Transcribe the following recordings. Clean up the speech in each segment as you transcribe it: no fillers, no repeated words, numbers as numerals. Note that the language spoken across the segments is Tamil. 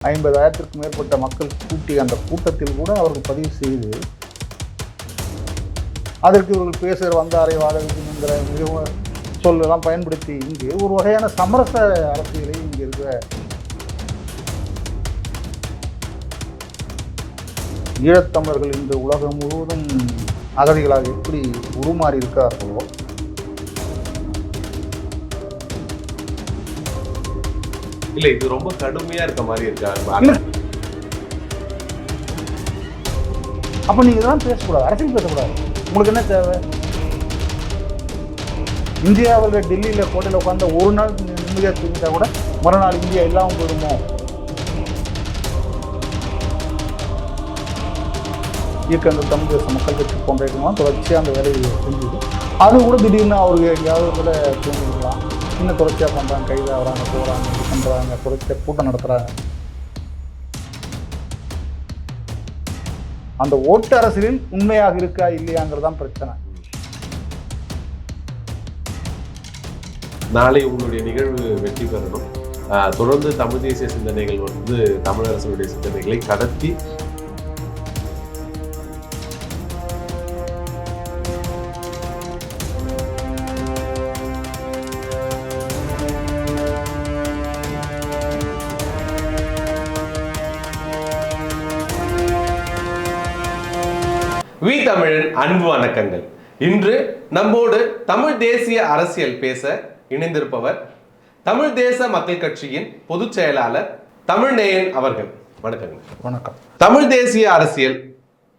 50,000த்திற்கும் மேற்பட்ட மக்கள் கூட்டி அந்த கூட்டத்தில் கூட அவர்கள் பதிவு செய்து அதற்கு இவர்கள் பேசுகிற வந்தாரை வாழ வேண்டும் என்கிற மிகவும் சொல்லலாம் பயன்படுத்தி இங்கு ஒரு வகையான சமரச அரசியலை இங்கே இருக்கிற ஈழத்தமிழர்கள் இன்று உலகம் முழுவதும் அகதிகளாக எப்படி உருமாறி இருக்கிறார்களோ இல்ல இது ரொம்ப கடுமையா இருக்க மாதிரி இருக்காங்க. அப்ப நீங்க இதெல்லாம் பேசக்கூடாது, அரசியல் பேசக்கூடாது. உங்களுக்கு என்ன தேவை? இந்தியாவில் டெல்லியில் கோட்டையில் உட்காந்து ஒரு நாள் நிம்மதியாக தூங்கிட்டா கூட மறுநாள் இந்தியா இல்லாமல் போயிடுமோ? இயக்கங்கள் தமிழ் தேச மக்கள் கட்சி போன்ற இயக்கங்கள்லாம் தொடர்ச்சியாக அந்த வேலையை செஞ்சுது. அது கூட திடீர்னு அவருக்கு எங்கேயாவது இதில் தூங்கிக்கலாம். இன்னும் தொடர்ச்சியாக பண்ணுறாங்க, கைதாகிறாங்க, போகிறாங்க, இது பண்ணுறாங்க, தொடர்ச்சியாக கூட்டம் நடத்துகிறாங்க. அந்த ஓட்டு அரசியலில் உண்மையாக இருக்கா இல்லையாங்கிறதான் பிரச்சனை. நாளை உங்களுடைய நிகழ்வு வெற்றி பெறணும். தொடர்ந்து தமிழ் தேசிய சிந்தனைகள் வந்து தமிழரசனுடைய சிந்தனைகளை கடத்தி தமிழின் அன்பு வணக்கங்கள். இன்று நம்மோடு தமிழ் தேசிய அரசியல் பேச இணைந்திருப்பவர் தமிழ் தேச மக்கள் கட்சியின் பொதுச் செயலாளர் தமிழ்நேயன் அவர்கள். வணக்கங்கள். வணக்கம். தமிழ் தேசிய அரசியல்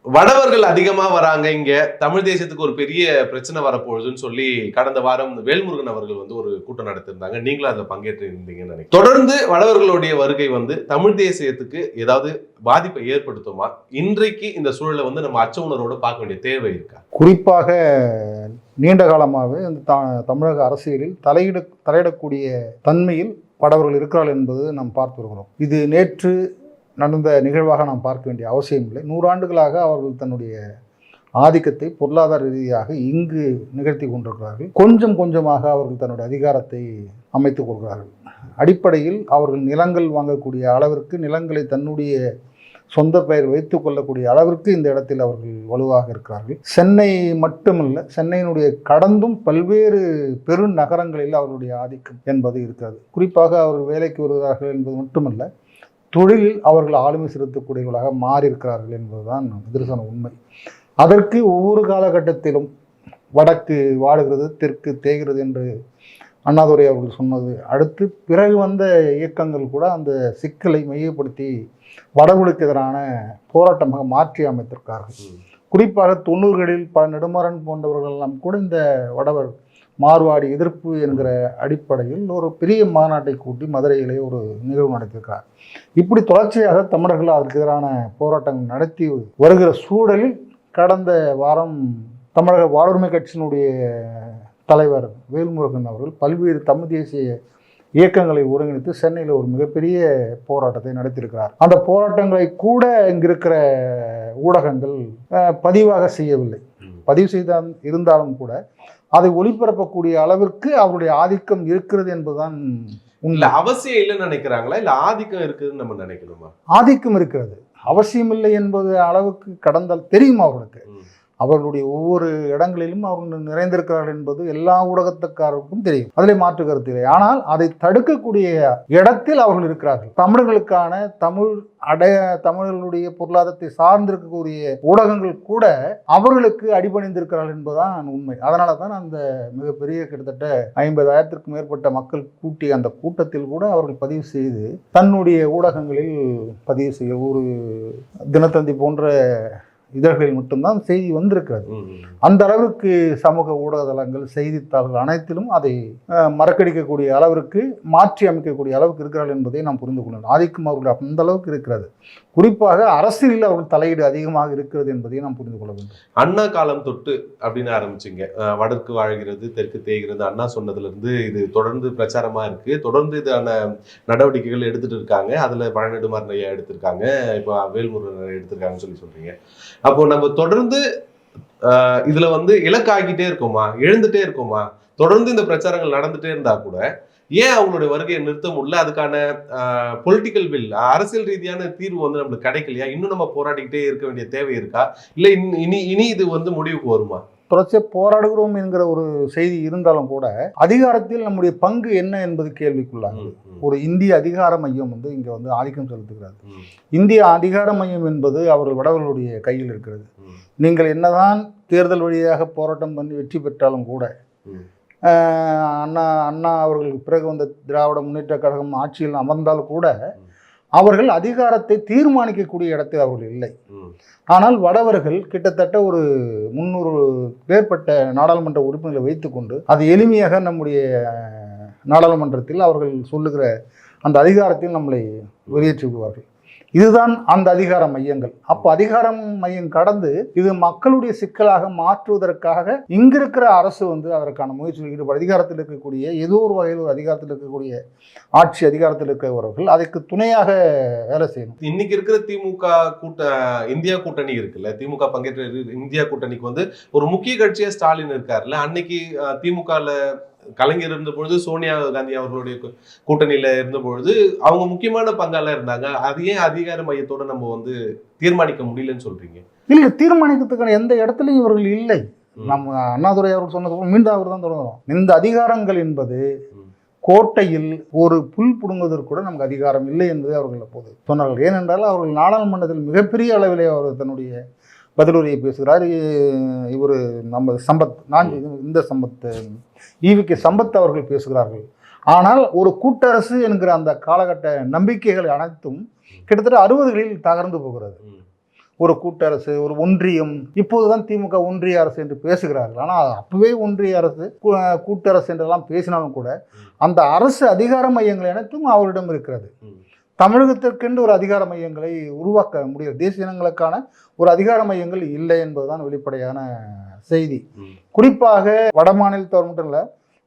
வடவர்கள் அதிகமா வராங்க, இங்க தமிழ் தேசியத்துக்கு ஒரு பெரிய பிரச்சனை வரப்போகுதுன்னு சொல்லி கடந்த வாரம் வேல்முருகன் அவர்கள் வந்து ஒரு கூட்டம் நடத்திருந்தாங்க. நீங்களும் அதில் பங்கேற்று இருந்தீங்கன்னு நினைக்கிறேன். தொடர்ந்து வடவர்களுடைய வருகை வந்து தமிழ் தேசியத்துக்கு ஏதாவது பாதிப்பை ஏற்படுத்துமா? இன்றைக்கு இந்த சூழலை வந்து நம்ம அச்ச உணர்வோடு பார்க்க வேண்டிய தேவை இருக்கா? குறிப்பாக நீண்ட காலமாகவே இந்த தமிழக அரசியலில் தலையிடக்கூடிய தன்மையில் வடவர்கள் இருக்கிறார்கள் என்பது நாம் பார்த்து வருகிறோம். இது நேற்று நடந்த நிகழ்வாக நாம் பார்க்க வேண்டிய அவசியம் இல்லை. 100 ஆண்டுகளாக அவர்கள் தன்னுடைய ஆதிக்கத்தை பொருளாதார ரீதியாக இங்கு நிகழ்த்தி கொண்டிருக்கிறார்கள். கொஞ்சம் கொஞ்சமாக அவர்கள் தன்னுடைய அதிகாரத்தை அமைத்துக் கொள்கிறார்கள். அடிப்படையில் அவர்கள் நிலங்கள் வாங்கக்கூடிய அளவிற்கு, நிலங்களை தன்னுடைய சொந்த பெயர் வைத்துக் கொள்ளக்கூடிய அளவிற்கு இந்த இடத்தில் அவர்கள் வலுவாக இருக்கிறார்கள். சென்னை மட்டுமல்ல, சென்னையினுடைய கடந்தும் பல்வேறு பெருநகரங்களில் அவர்களுடைய ஆதிக்கம் என்பது இருக்கிறது. குறிப்பாக அவர்கள் வேலைக்கு வருகிறார்கள் என்பது மட்டுமல்ல, தொழிலில் அவர்கள் ஆளுமை செலுத்தக்கூடியவர்களாக மாறியிருக்கிறார்கள் என்பதுதான் நிதர்சன உண்மை. அதற்கு ஒவ்வொரு காலகட்டத்திலும் வடக்கு வாடுகிறது, தெற்கு தேய்கிறது என்று அண்ணாதுரை அவர்கள் சொன்னது அடுத்து பிறகு வந்த இயக்கங்கள் கூட அந்த சிக்கலை மையப்படுத்தி வடவர்களுக்கு எதிரான போராட்டமாக மாற்றி அமைத்திருக்கார்கள். குறிப்பாக 90களில் பல நெடுமாறன் போன்றவர்கள் எல்லாம் கூட இந்த வடவர் மார்வாடி எதிர்ப்பு என்கிற அடிப்படையில் ஒரு பெரிய மாநாட்டை கூட்டி மதுரையிலே ஒரு நிகழ்வு நடத்தியிருக்கிறார். இப்படி தொடர்ச்சியாக தமிழர்கள் அதற்கு எதிரான போராட்டங்கள் நடத்தி வருகிற சூழலில் கடந்த வாரம் தமிழக வாழ்வுரிமை கட்சியினுடைய தலைவர் வேல்முருகன் அவர்கள் பல்வேறு தமிழ் தேசிய இயக்கங்களை ஒருங்கிணைத்து சென்னையில் ஒரு மிகப்பெரிய போராட்டத்தை நடத்தியிருக்கிறார். அந்த போராட்டங்களை கூட இங்கிருக்கிற ஊடகங்கள் பதிவாக செய்யவில்லை. பதிவு செய்த இருந்தாலும் கூட அதை ஒளிபரப்பக்கூடிய அளவிற்கு அவருடைய ஆதிக்கம் இருக்கிறது என்பதுதான் உண்மை. அவசியம் இல்லைன்னு நினைக்கிறாங்களா, இல்ல ஆதிக்கம் இருக்குதுன்னு நம்ம நினைக்கணுமா? ஆதிக்கம் இருக்கிறது, அவசியம் இல்லை என்பது அளவுக்கு கடந்தால் தெரியும் அவர்களுக்கு. அவர்களுடைய ஒவ்வொரு இடங்களிலும் அவர்கள் நிறைந்திருக்கிறார்கள் என்பது எல்லா ஊடகத்துக்காரருக்கும் தெரியும். அதிலே மாற்று கருத்து இல்லை. ஆனால் அதை தடுக்கக்கூடிய இடத்தில் அவர்கள் இருக்கிறார்கள். தமிழர்களுக்கான தமிழர்களுடைய பொருளாதாரத்தை சார்ந்திருக்கக்கூடிய ஊடகங்கள் கூட அவர்களுக்கு அடிபணிந்திருக்கிறார்கள் என்பதுதான் உண்மை. அதனால தான் அந்த மிகப்பெரிய கிட்டத்தட்ட 50,000த்திற்கும் மேற்பட்ட மக்கள் கூட்டி அந்த கூட்டத்தில் கூட அவர்கள் பதிவு செய்து தன்னுடைய ஊடகங்களில் பதிவு செய்ய ஒரு தினத்தந்தி போன்ற இதழ்களில் மட்டும்தான் செய்தி வந்திருக்கிறது. அந்த அளவுக்கு சமூக ஊடகத்தலங்கள், செய்தித்தாள்கள் அனைத்திலும் அதை மறக்கடிக்கக்கூடிய அளவிற்கு, மாற்றி அமைக்கக்கூடிய அளவுக்கு இருக்கிறார்கள் என்பதை நாம் புரிந்து கொள்ளணும். ஆதிக்கம் அவர்கள் அந்த அளவுக்கு இருக்கிறது. குறிப்பாக அரசியலில் அவர்கள் தலையீடு அதிகமாக இருக்கிறது என்பதை நாம் புரிந்து கொள்ள வேண்டும். அண்ணா காலம் தொட்டு அப்படின்னு ஆரம்பிச்சிங்க, வடக்கு வாழ்கிறது தெற்கு தேய்கிறது அண்ணா சொன்னதுல இருந்து இது தொடர்ந்து பிரச்சாரமா இருக்கு. தொடர்ந்து இதான நடவடிக்கைகள் எடுத்துட்டு இருக்காங்க. அதுல பழநெடுமாறன் ஐயா எடுத்திருக்காங்க, இப்போ வேல்முருகன் எடுத்திருக்காங்கன்னு சொல்றீங்க. அப்போ நம்ம தொடர்ந்து இதுல வந்து இலக்காகிட்டே இருக்கோமா, எழுந்துட்டே இருக்கோமா? தொடர்ந்து இந்த பிரச்சாரங்கள் நடந்துட்டே இருந்தா கூட ஏன் அவங்களுடைய வருகையை நிறுத்த முடியல? அதுக்கான பொலிட்டிக்கல் வில், அரசியல் ரீதியான தீர்வு வந்து நம்மளுக்கு கிடைக்கலையா? இன்னும் நம்ம போராடிக்கிட்டே இருக்க வேண்டிய தேவை இருக்கா? இல்ல இனி இனி இது வந்து முடிவுக்கு வருமா? தொடர்ச்சியா போராடுகிறோம் என்கிற ஒரு செய்தி இருந்தாலும் கூட அதிகாரத்தில் நம்முடைய பங்கு என்ன என்பது கேள்விக்குள்ளாகுது. ஒரு இந்திய அதிகார மையம் வந்து இங்க வந்து ஆதிக்கம் செலுத்துகிறது. இந்திய அதிகார மையம் என்பது அவர்கள் வடவர்களுடைய கையில் இருக்கிறது. நீங்கள் என்னதான் தேர்தல் வழியாக போராட்டம் பண்ணி வெற்றி பெற்றாலும் கூட அண்ணா அவர்களுக்கு பிறகு வந்த திராவிட முன்னேற்ற கழகம் ஆட்சியில் அமர்ந்தால் கூட அவர்கள் அதிகாரத்தை தீர்மானிக்கக்கூடிய இடத்தில் அவர்கள் இல்லை. ஆனால் வடவர்கள் கிட்டத்தட்ட ஒரு 300 பேர்பட்ட நாடாளுமன்ற உறுப்பினர்களை வைத்துக்கொண்டு அது எளிமையாக நம்முடைய நாடாளுமன்றத்தில் அவர்கள் சொல்லுகிற அந்த அதிகாரத்தில் நம்மளை வெளியேற்றி விடுவார்கள். இதுதான் அந்த அதிகார மையங்கள். அப்போ அதிகாரம் மையம் கடந்து இது மக்களுடைய சிக்கலாக மாற்றுவதற்காக இங்கிருக்கிற அரசு வந்து அதற்கான முயற்சியில் ஈடுபடும். அதிகாரத்தில் இருக்கக்கூடிய ஏதோ ஒரு வகையில் ஒரு அதிகாரத்தில் இருக்கக்கூடிய ஆட்சி அதிகாரத்தில் இருக்கிறவர்கள் அதற்கு துணையாக வேலை செய்யணும். இன்னைக்கு இருக்கிற திமுக இந்தியா கூட்டணி இருக்குல்ல, திமுக பங்கேற்ற இந்தியா கூட்டணிக்கு வந்து ஒரு முக்கிய கட்சியா ஸ்டாலின் இருக்காருல்ல. அன்னைக்கு திமுகல கலைஞர் இருந்த பொழுது, சோனியா காந்தி அவர்களுடைய கூட்டணியில இருந்த பொழுது அவங்க முக்கியமான பங்காளர் இருந்தாங்க. அது ஏன் அதிகார மையத்தோட நம்ம வந்து தீர்மானிக்க முடியலன்னு சொல்றீங்க? இல்லை, தீர்மானிக்கிறதுக்கான எந்த இடத்துலையும் இவர்கள் இல்லை. நம்ம அண்ணாதுரை அவர்கள் சொன்னது மீண்டும் அவர் தான் தொடங்குறோம். இந்த அதிகாரங்கள் என்பது கோட்டையில் ஒரு புல் புடுங்குவதற்கு கூட நமக்கு அதிகாரம் இல்லை என்பதை அவர்கள் அப்போது சொன்னார்கள். ஏனென்றால் அவர்கள் நாடாளுமன்றத்தில் மிகப்பெரிய அளவிலே அவர் தன்னுடைய பதிலுரையை பேசுகிறார். இவர் நம்ம சம்பத், நான் இந்த சம்பத், ஈவிக்கு சம்பத் அவர்கள் பேசுகிறார்கள். ஆனால் ஒரு கூட்டரசு என்கிற அந்த காலகட்ட நம்பிக்கைகள் அனைத்தும் கிட்டத்தட்ட 60களில் தகர்ந்து போகிறது. ஒரு கூட்டரசு, ஒரு ஒன்றியம், இப்போதுதான் திமுக ஒன்றிய அரசு என்று பேசுகிறார்கள். ஆனால் அப்பவே ஒன்றிய அரசு, கூட்டரசு என்றெல்லாம் பேசினாலும் கூட அந்த அரசு அதிகார மையங்கள் அனைத்தும் அவரிடம் இருக்கிறது. தமிழகத்திற்கென்று ஒரு அதிகார மையங்களை உருவாக்க முடியாது. தேசிய இனங்களுக்கான ஒரு அதிகார மையங்கள் இல்லை என்பதுதான் வெளிப்படையான செய்தி. குறிப்பாக வட மாநிலத்தவர் மட்டும் இல்லை,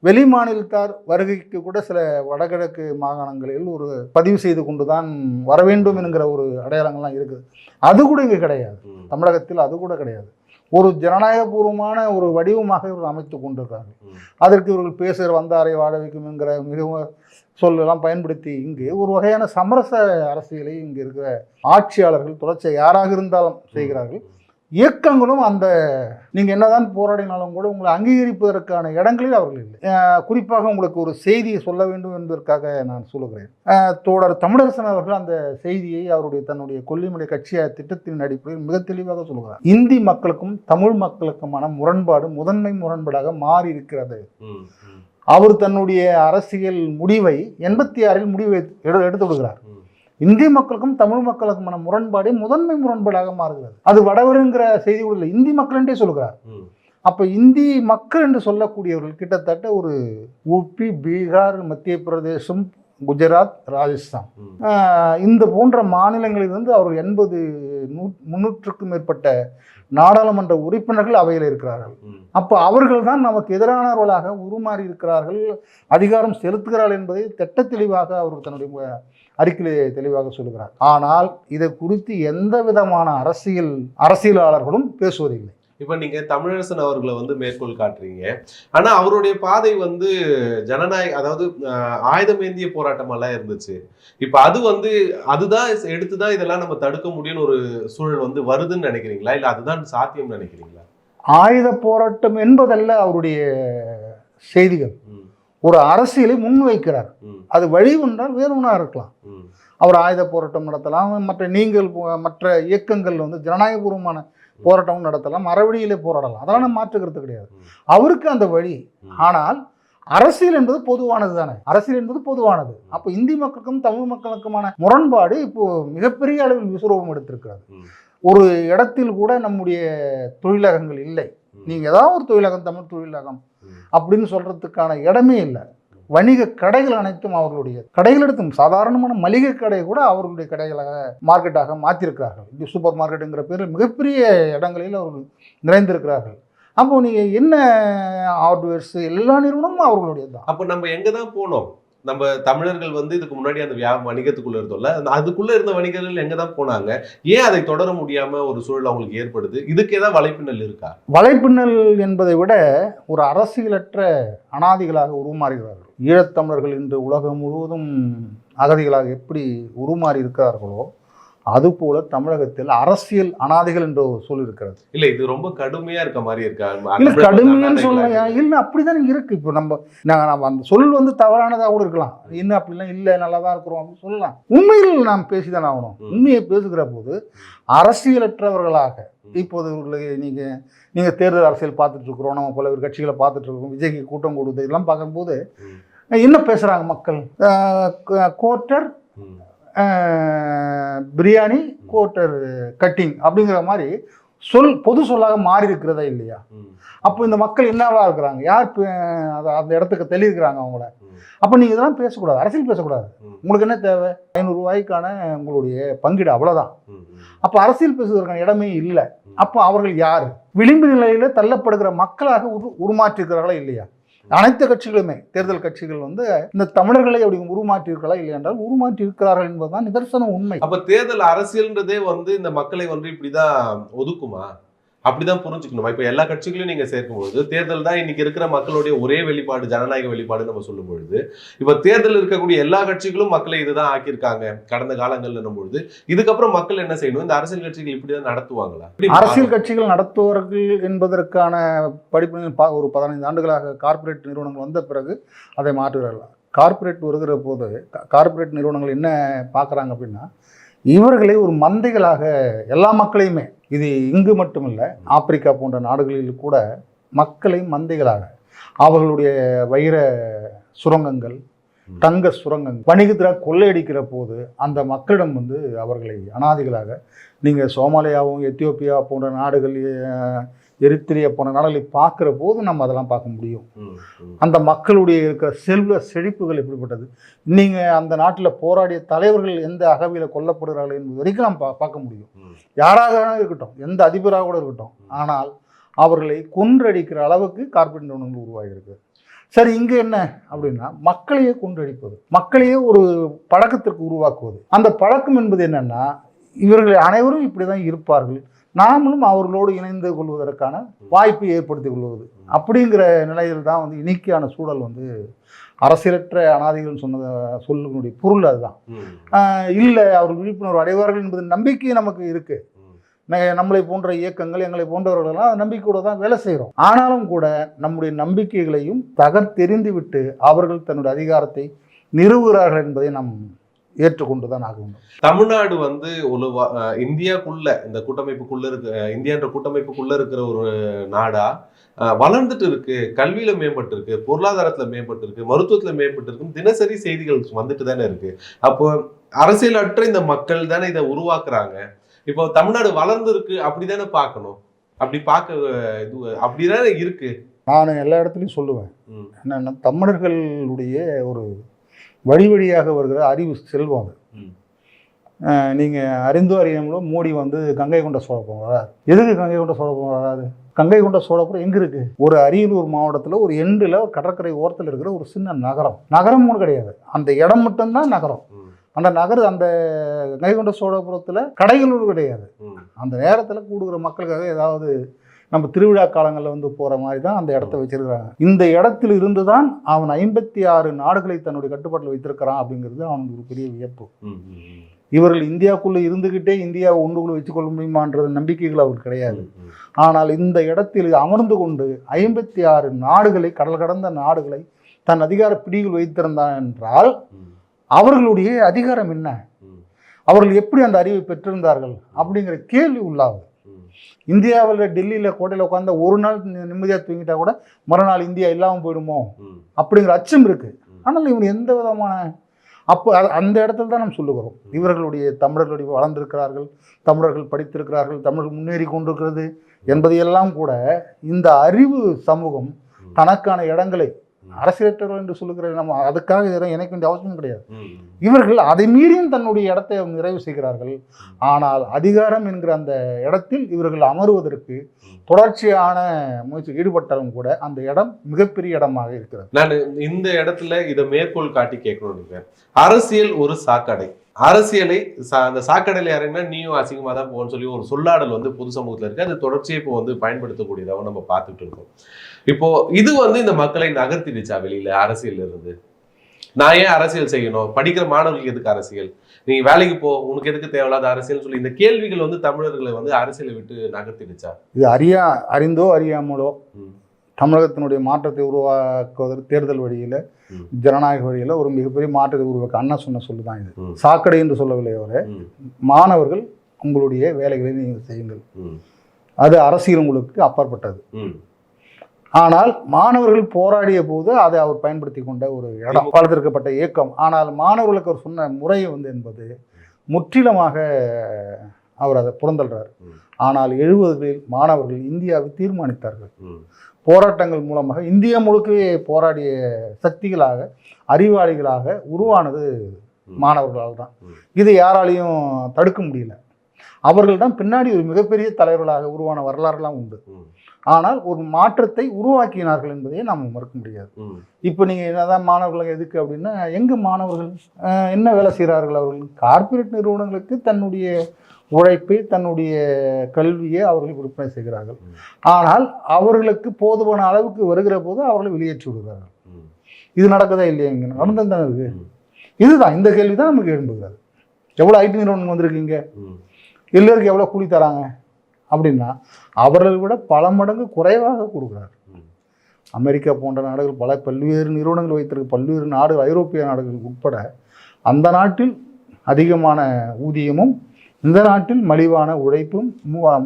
வெளி மாநிலத்தார் வருகைக்கு கூட சில வடகிழக்கு மாகாணங்களில் ஒரு பதிவு செய்து கொண்டுதான் வர வேண்டும் என்கிற ஒரு அடையாளங்கள்லாம் இருக்குது. அது கூட இங்கே கிடையாது. தமிழகத்தில் அது கூட கிடையாது. ஒரு ஜனநாயகபூர்வமான ஒரு வடிவமாக இவர்கள் அமைத்து கொண்டிருக்கார்கள். அதற்கு இவர்கள் பேசுகிற வந்தாரை வாழ வைக்கும் என்கிற மிகவும் சொல்லலாம் பயன்படுத்தி இங்கு ஒரு வகையான சமரச அரசியலை இங்கு இருக்கிற ஆட்சியாளர்கள் தொடர்ச்சியாக யாராக இருந்தாலும் செய்கிறார்கள். இயக்கங்களும் அந்த நீங்கள் என்னதான் போராடினாலும் கூட உங்களை அங்கீகரிப்பதற்கான இடங்களில் அவர்கள் இல்லை. குறிப்பாக உங்களுக்கு ஒரு செய்தியை சொல்ல வேண்டும் என்பதற்காக நான் சொல்லுகிறேன். தோழர் தமிழரசன் அவர்கள் அந்த செய்தியை அவருடைய தன்னுடைய கொல்லிமலை கட்சிய திட்டத்தின் அடிப்படையில் மிக தெளிவாக சொல்லுகிறார். இந்தி மக்களுக்கும் தமிழ் மக்களுக்குமான முரண்பாடு முதன்மை முரண்பாடாக மாறி இருக்கிறது. அவர் தன்னுடைய அரசியல் முடிவை 86 முடிவை எடுத்து விடுகிறார். இந்திய மக்களுக்கும் தமிழ் மக்களுக்குமான முரண்பாடு முதன்மை முரண்பாடாக மாறுகிறது. அது வடவருங்கிற செய்தி கூட இல்லை, இந்தி மக்கள் என்றே சொல்கிறார். அப்போ இந்தி மக்கள் என்று சொல்லக்கூடியவர்கள் கிட்டத்தட்ட ஒரு உபி, பீகார், மத்திய பிரதேசம், குஜராத், ராஜஸ்தான், இந்த போன்ற மாநிலங்களிலிருந்து அவர்கள் 300க்கும் மேற்பட்ட நாடாளுமன்ற உறுப்பினர்கள் அவையில் இருக்கிறார்கள். அப்போ அவர்கள் தான் நமக்கு எதிரானவர்களாக உருமாறி இருக்கிறார்கள், அதிகாரம் செலுத்துகிறார்கள் என்பதை திட்ட தெளிவாக அவர் தன்னுடைய அறிக்கையிலே தெளிவாக சொல்லுகிறார். ஆனால் இதை குறித்து எந்த விதமான அரசியலாளர்களும் பேசுவதில்லை. இப்ப நீங்க தமிழரசன் அவர்களை வந்து மேற்கோள் காட்டுறீங்க. ஆனா அவருடைய பாதை வந்து ஜனநாயக, அதாவது ஆயுதமேந்திய போராட்டமெல்லாம் இருந்துச்சு. இப்ப அது வந்து அதுதான் எடுத்துதான் இதெல்லாம் நம்ம தடுக்க முடியும்னு ஒரு சூழல் வந்து வருதுன்னு நினைக்கிறீங்களா? இல்ல அதுதான் சாத்தியம் நினைக்கிறீங்களா? ஆயுத போராட்டம் என்பதல்ல அவருடைய செய்திகள். ஒரு அரசியலை முன்வைக்கிறார். அது வழி வந்தால் வேறு ஒன்றா இருக்கலாம். அவர் ஆயுத போராட்டம் நடத்தலாம், மற்ற இயக்கங்கள் வந்து ஜனநாயகபூர்வமான போராட்டமும் நடத்தலாம், அறவழியிலே போராடலாம், அதெல்லாம் மாற்றுக்கிறது கிடையாது. அவருக்கு அந்த வழி. ஆனால் அரசியல் என்பது பொதுவானது தானே, அரசியல் என்பது பொதுவானது. அப்போ இந்தி மக்களுக்கும் தமிழ் மக்களுக்குமான முரண்பாடு இப்போ மிகப்பெரிய அளவில் விஸ்வரூபம் எடுத்திருக்கிறது. ஒரு இடத்தில் கூட நம்முடைய தொழிலகங்கள் இல்லை. நீங்க ஏதாவது ஒரு தொழிலகம், தமிழ் தொழிலகம் அப்படின்னு சொல்றதுக்கான இடமே இல்லை. வணிக கடைகள் அனைத்தும் அவர்களுடைய கடைகள் எடுத்தும் சாதாரணமான மளிகை கடை கூட அவர்களுடைய கடைகளாக மார்க்கெட்டாக மாற்றிருக்கிறார்கள். இந்த சூப்பர் மார்க்கெட்டுங்கிற பேரில் மிகப்பெரிய இடங்களில் அவர்கள் நிறைந்திருக்கிறார்கள். அப்போ நீங்க என்ன ஹார்ட்வேர்ஸ் எல்லா நிறுவனமும் அவர்களுடைய தான். அப்போ நம்ம எங்க தான் போனோம்? நம்ம தமிழர்கள் வந்து இதுக்கு முன்னாடி அந்த வணிகத்துக்குள்ள இருந்தோம்ல, அதுக்குள்ள இருந்த வணிகர்கள் எங்கதான் போனாங்க? ஏன் அதை தொடர முடியாம ஒரு சூழல் அவங்களுக்கு ஏற்படுது? இதுக்கு ஏதாவது வலைப்பின்னல் இருக்கா? வலைப்பின்னல் என்பதை விட ஒரு அரசியலற்ற அனாதிகளாக உருமாறுகிறார்கள். ஈழத்தமிழர்கள் இன்று உலகம் முழுவதும் அகதிகளாக எப்படி உருமாறி இருக்கிறார்களோ அதுபோல தமிழகத்தில் அரசியல் அனாதைகள் என்ற ஒரு சொல் இருக்கிறது. இல்ல இது ரொம்ப கடுமையா இருக்க மாதிரி இருக்கா? இல்ல கடுமைன்னு சொல்ல இல்ல அப்படிதான் இருக்கு. இப்போ நம்ம அந்த சொல் வந்து தவறானதாக கூட இருக்கலாம். இன்னும் அப்படிலாம் இல்லை நல்லா தான் இருக்கிறோம் அப்படின்னு சொல்லலாம். உண்மையில் நாம் பேசிதான் ஆகணும். உண்மையை பேசுகிற போது அரசியலற்றவர்களாக இப்போது நீங்க தேர்தல் அரசியல் பார்த்துட்டு இருக்கிறோம், நம்ம பல்வேறு கட்சிகளை பார்த்துட்டு இருக்கோம், விஜய்க்கு கூட்டம் கொடுத்து இதெல்லாம் பார்க்கும்போது என்ன பேசுறாங்க மக்கள்? குவார்ட்டர் பிரியாணி, குவார்ட்டர் கட்டிங் அப்படிங்கிற மாதிரி பொது சொல்லாக மாறி இருக்கிறதா இல்லையா? அப்போ இந்த மக்கள் என்னவா இருக்கிறாங்க? யார் அந்த இடத்துக்கு தெளிவுக்கிறாங்க அவங்கள? அப்போ நீங்க இதெல்லாம் பேசக்கூடாது, அரசியல் பேசக்கூடாது. உங்களுக்கு என்ன தேவை? 500 ரூபாய்க்கான உங்களுடைய பங்கீடு, அவ்வளவுதான். அப்போ அரசியல் பேசுவதற்கான இடமே இல்லை. அப்போ அவர்கள் யாரு? விளிம்பு நிலையில தள்ளப்படுகிற மக்களாக உருமாற்றிருக்கிறார்களா இல்லையா? அனைத்து கட்சிகளுமே, தேர்தல் கட்சிகள் வந்து இந்த தமிழர்களை அப்படி உருமாற்றி இருக்கிறா இல்லை என்றால் உருமாற்றி இருக்கிறார்கள் என்பதுதான் நிதர்சன உண்மை. அப்ப தேர்தல் அரசியல்ன்றதே வந்து இந்த மக்களை வந்து இப்படிதான் ஒதுக்குமா? அப்படிதான் புரிஞ்சுக்கணுமா? இப்ப எல்லா கட்சிகளையும் நீங்க சேர்க்கும்போது தேர்தல் தான் இன்னைக்கு இருக்கிற மக்களுடைய ஒரே வெளிப்பாடு, ஜனநாயக வெளிப்பாடு நம்ம சொல்லும் பொழுது, இப்ப தேர்தல் இருக்கக்கூடிய எல்லா கட்சிகளும் மக்களை இதுதான் ஆக்கியிருக்காங்க கடந்த காலங்கள்ல பொழுது, இதுக்கப்புறம் மக்கள் என்ன செய்யணும்? இந்த அரசியல் கட்சிகள் இப்படிதான் நடத்துவாங்களா? அரசியல் கட்சிகள் நடத்துவார்கள் என்பதற்கான படிப்பு ஒரு 15 ஆண்டுகளாக கார்ப்பரேட் நிறுவனங்கள் வந்த பிறகு அதை மாற்றுகிறார்கள். கார்ப்பரேட் வருகிற போது கார்ப்பரேட் நிறுவனங்கள் என்ன பார்க்குறாங்க அப்படின்னா, இவர்களை ஒரு மந்தைகளாக எல்லா மக்களையுமே, இது இங்கு மட்டுமில்லை, ஆப்பிரிக்கா போன்ற நாடுகளில் கூட மக்களை மந்தைகளாக அவர்களுடைய வைர சுரங்கங்கள், தங்க சுரங்கங்கள் வணிகத்தில் கொள்ளையடிக்கிற போது அந்த மக்களிடம் வந்து அவர்களை அனாதிகளாக, நீங்கள் சோமாலியாவும் எத்தியோப்பியா போன்ற நாடுகள், எரித்திரியா போன்ற நாடுகளை பார்க்குற போது நம்ம அதெல்லாம் பார்க்க முடியும். அந்த மக்களுடைய இருக்கிற செல்வ செழிப்புகள் எப்படிப்பட்டது, நீங்கள் அந்த நாட்டில் போராடிய தலைவர்கள் எந்த அகவியில் கொல்லப்படுகிறார்கள் என்பது வரைக்கும் நம்ம பார்க்க முடியும். யாராக இருக்கட்டும், எந்த அதிபராக கூட இருக்கட்டும், ஆனால் அவர்களை கொன்றடிக்கிற அளவுக்கு கார்ப்பரேட் நிறுவனங்கள் உருவாகியிருக்கு. சரி, இங்கே என்ன அப்படின்னா, மக்களையே கொன்றடிப்பது, மக்களையே ஒரு பழக்கத்திற்கு உருவாக்குவது. அந்த பழக்கம் என்பது என்னன்னா, இவர்கள் அனைவரும் இப்படி தான் இருப்பார்கள், நாமளும் அவர்களோடு இணைந்து கொள்வதற்கான வாய்ப்பை ஏற்படுத்திக் கொள்வது அப்படிங்கிற நிலையில் தான் வந்து இன்னைக்கான சூழல் வந்து அரசியலற்ற அனாதிகள் சொல்லுடைய பொருள் அதுதான். இல்லை, அவர்கள் விழிப்புணர்வு அடைவார்கள் என்பது நம்பிக்கை நமக்கு இருக்கு. நம்மளை போன்ற இயக்கங்கள், எங்களை போன்றவர்களெல்லாம் நம்பிக்கையோட தான் வேலை செய்கிறோம். ஆனாலும் கூட நம்முடைய நம்பிக்கைகளையும் தகர்த்தெறிந்து விட்டு அவர்கள் தன்னுடைய அதிகாரத்தை நிறுவுகிறார்கள் என்பதை நாம் ஏற்றுக்கொண்டுதான் ஆக வேண்டும். தமிழ்நாடு வந்து இந்தியாக்குள்ள, இந்த கூட்டமைப்புக்குள்ள இருக்கு, இந்தியான்ற கூட்டமைப்புக்குள்ள இருக்கிற ஒரு நாடா வளர்ந்துட்டு இருக்கு, கல்வியில மேம்பட்டு இருக்கு, பொருளாதாரத்துல மேம்பட்டு இருக்கு, மருத்துவத்துல மேம்பட்டு இருக்கு, தினசரி செய்திகள் வந்துட்டு தானே இருக்கு. அப்போ அரசியலற்ற இந்த மக்கள் தானே இதை உருவாக்குறாங்க. இப்போ தமிழ்நாடு வளர்ந்து இருக்கு அப்படிதானே பார்க்கணும். அப்படி பார்க்க இது அப்படிதானே இருக்கு. நான் எல்லா இடத்துலையும் சொல்லுவேன் என்னன்னா, தமிழர்களுடைய ஒரு வழி வழியாக வருகிற அறிவு செல்வம் அது. நீங்கள் அறிந்தோ அறியாமலோ மோடி வந்து கங்கை கொண்ட சோழபுரம் வராது. எதுக்கு கங்கை கொண்ட சோழபுரம் வராது? கங்கை கொண்ட சோழபுரம் எங்கே இருக்குது? ஒரு அரியலூர் மாவட்டத்தில் ஒரு எண்டில் கடற்கரை ஓரத்தில் இருக்கிற ஒரு சின்ன நகரம் ஒன்று கிடையாது. அந்த இடம் மட்டும்தான் நகரம். அந்த அந்த கங்கை கொண்ட சோழபுரத்தில் கடைகளூர் கிடையாது. அந்த நேரத்தில் கூடுகிற மக்களுக்காக ஏதாவது நம்ம திருவிழா காலங்களில் வந்து போகிற மாதிரி தான் அந்த இடத்த வச்சிருக்கிறாங்க. இந்த இடத்துல இருந்து தான் அவன் 56 நாடுகளை தன்னுடைய கட்டுப்பாட்டில் வைத்திருக்கிறான் அப்படிங்கிறது அவனுக்கு ஒரு பெரிய வியப்பு. இவர்கள் இந்தியாவுக்குள்ளே இருந்துக்கிட்டே இந்தியாவை ஒன்றுக்குள்ளே வச்சுக்கொள்ள முடியுமான்றது நம்பிக்கைகள் அவருக்கு கிடையாது. ஆனால் இந்த இடத்தில் அமர்ந்து கொண்டு 56 நாடுகளை, கடல் கடந்த நாடுகளை தன் அதிகார பிடியில் வைத்திருந்தான் என்றால் அவர்களுடைய அதிகாரம் என்ன? அவர்கள் எப்படி அந்த அறிவை பெற்றிருந்தார்கள் அப்படிங்கிற கேள்வி உள்ளாகும். இந்தியாவில் டெல்லியில் கோட்டையில் உட்காந்து ஒரு நாள் நிம்மதியாக தூங்கிட்டா கூட மறுநாள் இந்தியா இல்லாமல் போயிடுமோ அப்படிங்கிற அச்சம் இருக்கு. ஆனால் இவங்க எந்த விதமான அப்போ அந்த இடத்துல தான் நம்ம சொல்லுகிறோம், இவர்களுடைய தமிழர்களுடைய வளர்ந்திருக்கிறார்கள், தமிழர்கள் படித்திருக்கிறார்கள், தமிழர்கள் முன்னேறி கொண்டிருக்கிறது என்பதையெல்லாம் கூட இந்த அறிவு சமூகம் தனக்கான இடங்களை அரசியலற்றவர்கள் என்று சொல்லுகிற நம்ம அதுக்காக இதெல்லாம் இணைக்க வேண்டிய அவசியம் கிடையாது. ம். இவர்கள் அதை மீறியும் தன்னுடைய இடத்தை நிறைவு செய்கிறார்கள். ஆனால் அதிகாரம் என்கிற அந்த இடத்தில் இவர்கள் அமருவதற்கு தொடர்ச்சியான முயற்சி ஈடுபட்டாலும் கூட அந்த இடம் மிகப்பெரிய இடமாக இருக்கிறது. நான் இந்த இடத்துல இதை மேற்கோள் காட்டி கேட்கணும்னு நினைக்கிறேன். அரசியல் ஒரு சாக்கடை. அரசியலை அந்த சாக்கடையில் இறங்கினா நீயும் அசிங்கமா தான் போகணும்னு சொல்லி ஒரு சொல்லாடல் வந்து பொது சமூகத்துல இருக்கு. அது தொடர்ச்சியை இப்போ வந்து பயன்படுத்தக்கூடியதாக நம்ம பார்த்துட்டு இருக்கோம். இப்போ இது வந்து இந்த மக்களை நகர்த்திடுச்சா வெளியில அரசியல் இருந்து? நான் ஏன் அரசியல் செய்யணும்? படிக்கிற மாணவர்களுக்கு எதுக்கு அரசியல்? நீங்க வேலைக்கு போ, உனக்கு எதுக்கு தேவையில்லாத அரசியல் சொல்லி இந்த கேள்விகள் வந்து தமிழர்களை வந்து அரசியலை விட்டு நகர்த்திடுச்சா? இது அறிந்தோ அறியாமலோ தமிழகத்தினுடைய மாற்றத்தை உருவாக்குவதற்கு தேர்தல் வழியில், ஜனநாயக வழியில் ஒரு மிகப்பெரிய மாற்றத்தை உருவாக்க அண்ணா சொன்ன சொல்லுதான் இது. சாக்கடை என்று சொல்லவில்லை அவரை. மாணவர்கள் உங்களுடைய வேலைகளை நீங்கள் செய்யுங்கள், அது அரசியல் உங்களுக்கு அப்பாற்பட்டது. ஆனால் மாணவர்கள் போராடிய போது அதை அவர் பயன்படுத்தி கொண்ட ஒரு இடம், வளர்த்திருக்கப்பட்ட இயக்கம். ஆனால் மாணவர்களுக்கு அவர் சொன்ன முறை வந்து என்பது முற்றிலுமாக அவர் அதை புறந்தள்ளுறார். ஆனால் 70களில் மாணவர்கள் இந்தியாவை தீர்மானித்தார்கள். போராட்டங்கள் மூலமாக இந்தியா முழுக்கவே போராடிய சக்திகளாக, அறிவாளிகளாக உருவானது மாணவர்களால் தான். இதை யாராலையும் தடுக்க முடியல. அவர்கள் தான் பின்னாடி ஒரு மிகப்பெரிய தலைவர்களாக உருவான வரலாறுலாம் உண்டு. ஆனால் ஒரு மாற்றத்தை உருவாக்கினார்கள் என்பதையே நாம் மறுக்க முடியாது. இப்போ நீங்கள் என்னதான் மாணவர்கள் எதுக்கு அப்படின்னா, எங்கே மாணவர்கள் என்ன வேலை செய்கிறார்கள்? அவர்கள் கார்ப்பரேட் நிறுவனங்களுக்கு தன்னுடைய உழைப்பை, தன்னுடைய கல்வியை அவர்கள் விற்பனை செய்கிறார்கள். ஆனால் அவர்களுக்கு போதுமான அளவுக்கு வருகிற போது அவர்களை வெளியேற்றி விடுகிறார்கள். இது நடக்குதா இல்லையா? இங்கே நடந்தது தான் இருக்கு. இதுதான் இந்த கேள்வி தான் நமக்கு எழும்புகிறது. எவ்வளோ ஐடி நிறுவனம் வந்திருக்கீங்க, எல்லோருக்கும் எவ்வளோ கூலி தராங்க அப்படின்னா அவர்களை விட பல மடங்கு குறைவாக கொடுக்குறாரு. அமெரிக்கா போன்ற நாடுகள் பல்வேறு நிறுவனங்கள் வைத்திருக்க பல்வேறு நாடுகள், ஐரோப்பிய நாடுகள் உட்பட அந்த நாட்டில் அதிகமான ஊதியமும் இந்த நாட்டில் மலிவான உழைப்பும்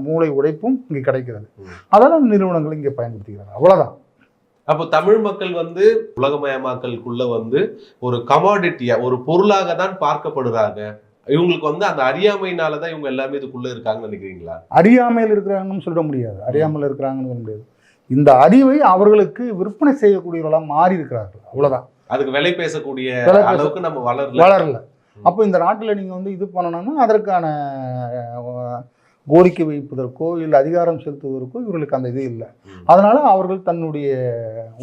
மூளை உழைப்பும் இங்கே கிடைக்கிறது. அதெல்லாம் அந்த நிறுவனங்கள் இங்கே பயன்படுத்திக்கிறாங்க. அவ்வளோதான். அப்போ தமிழ் மக்கள் வந்து உலகமயமாக்கலுக்குள்ள வந்து ஒரு கமாடிட்டியா, ஒரு பொருளாக தான் பார்க்கப்படுறாங்க. இவங்களுக்கு வந்து அந்த அறியாமையினாலதான் இவங்க எல்லாமே இதுக்குள்ள இருக்காங்கன்னு நினைக்கிறீங்களா? அறியாமையில் இருக்கிறாங்கன்னு சொல்ல முடியாது, அறியாமல் இருக்கிறாங்கன்னு சொல்ல முடியாது. இந்த அறிவை அவர்களுக்கு விற்பனை செய்யக்கூடியவர்களாக மாறி இருக்கிறார்கள். அவ்வளவுதான். அதுக்கு விலை பேசக்கூடிய அளவுக்கு நம்ம வளரல. அப்போ இந்த நாட்டில் நீங்கள் வந்து இது பண்ணணும்னா அதற்கான கோரிக்கை வைப்பதற்கோ இல்லை அதிகாரம் செலுத்துவதற்கோ இவர்களுக்கு அந்த இது இல்லை. அதனால அவர்கள் தன்னுடைய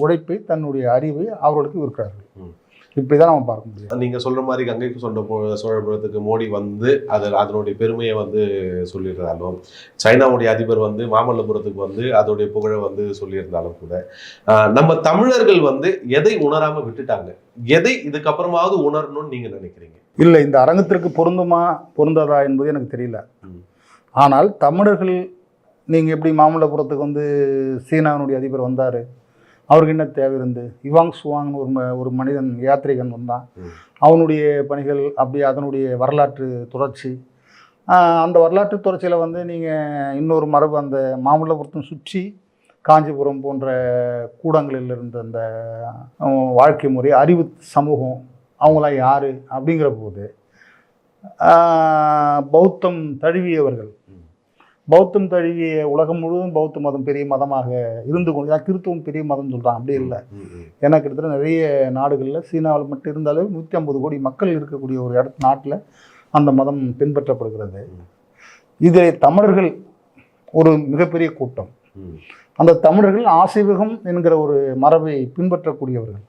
உழைப்பை, தன்னுடைய அறிவை அவர்களுக்கு விற்கிறார்கள். இப்படிதான் நம்ம பார்க்க முடியும். நீங்க சொல்ற மாதிரி கங்கைக்கு சோழபுரத்துக்கு மோடி வந்து அதனுடைய பெருமையை வந்து சொல்லியிருந்தாலும், சைனாவுடைய அதிபர் வந்து மாமல்லபுரத்துக்கு வந்து அதோடைய புகழை வந்து சொல்லியிருந்தாலும் கூட நம்ம தமிழர்கள் வந்து எதை உணராம விட்டுட்டாங்க? எதை இதுக்கப்புறமாவது உணரணும்னு நீங்க நினைக்கிறீங்க? இல்லை, இந்த அரங்கத்திற்கு பொருந்துமா பொருந்தாதா என்பது எனக்கு தெரியல. ஆனால் தமிழர்கள், நீங்கள் எப்படி மாமல்லபுரத்துக்கு வந்து சீனாவினுடைய அதிபர் வந்தார், அவருக்கு என்ன தேவை இருந்து? இவாங் சுவாங்னு ஒரு மனிதன், யாத்திரிகன் வந்தான். அவனுடைய பணிகள் அப்படி அதனுடைய வரலாற்று தொடர்ச்சி. அந்த வரலாற்று தொடர்ச்சியில் வந்து நீங்கள் இன்னொரு மரபு, அந்த மாமல்லபுரத்தை சுற்றி காஞ்சிபுரம் போன்ற கூடங்களில் இருந்த அந்த வாழ்க்கை முறை, அறிவு சமூகம், அவங்களாம் யார் அப்படிங்கிற போது பௌத்தம் தழுவியவர்கள், பௌத்தம் தழுவிய உலகம் முழுவதும் பௌத்த மதம் பெரிய மதமாக இருந்து கொண்டு, கிறித்துவம் பெரிய மதம் சொல்கிறாங்க. அப்படி இல்லை. ஏன்னா கிட்டத்தட்ட நிறைய நாடுகளில், சீனாவில் மட்டும் இருந்தாலே 150 கோடி மக்கள் இருக்கக்கூடிய ஒரு நாட்டில் அந்த மதம் பின்பற்றப்படுகிறது. இதில் தமிழர்கள் ஒரு மிகப்பெரிய கூட்டம். அந்த தமிழர்கள் ஆசீவகம் என்கிற ஒரு மரபை பின்பற்றக்கூடியவர்கள்.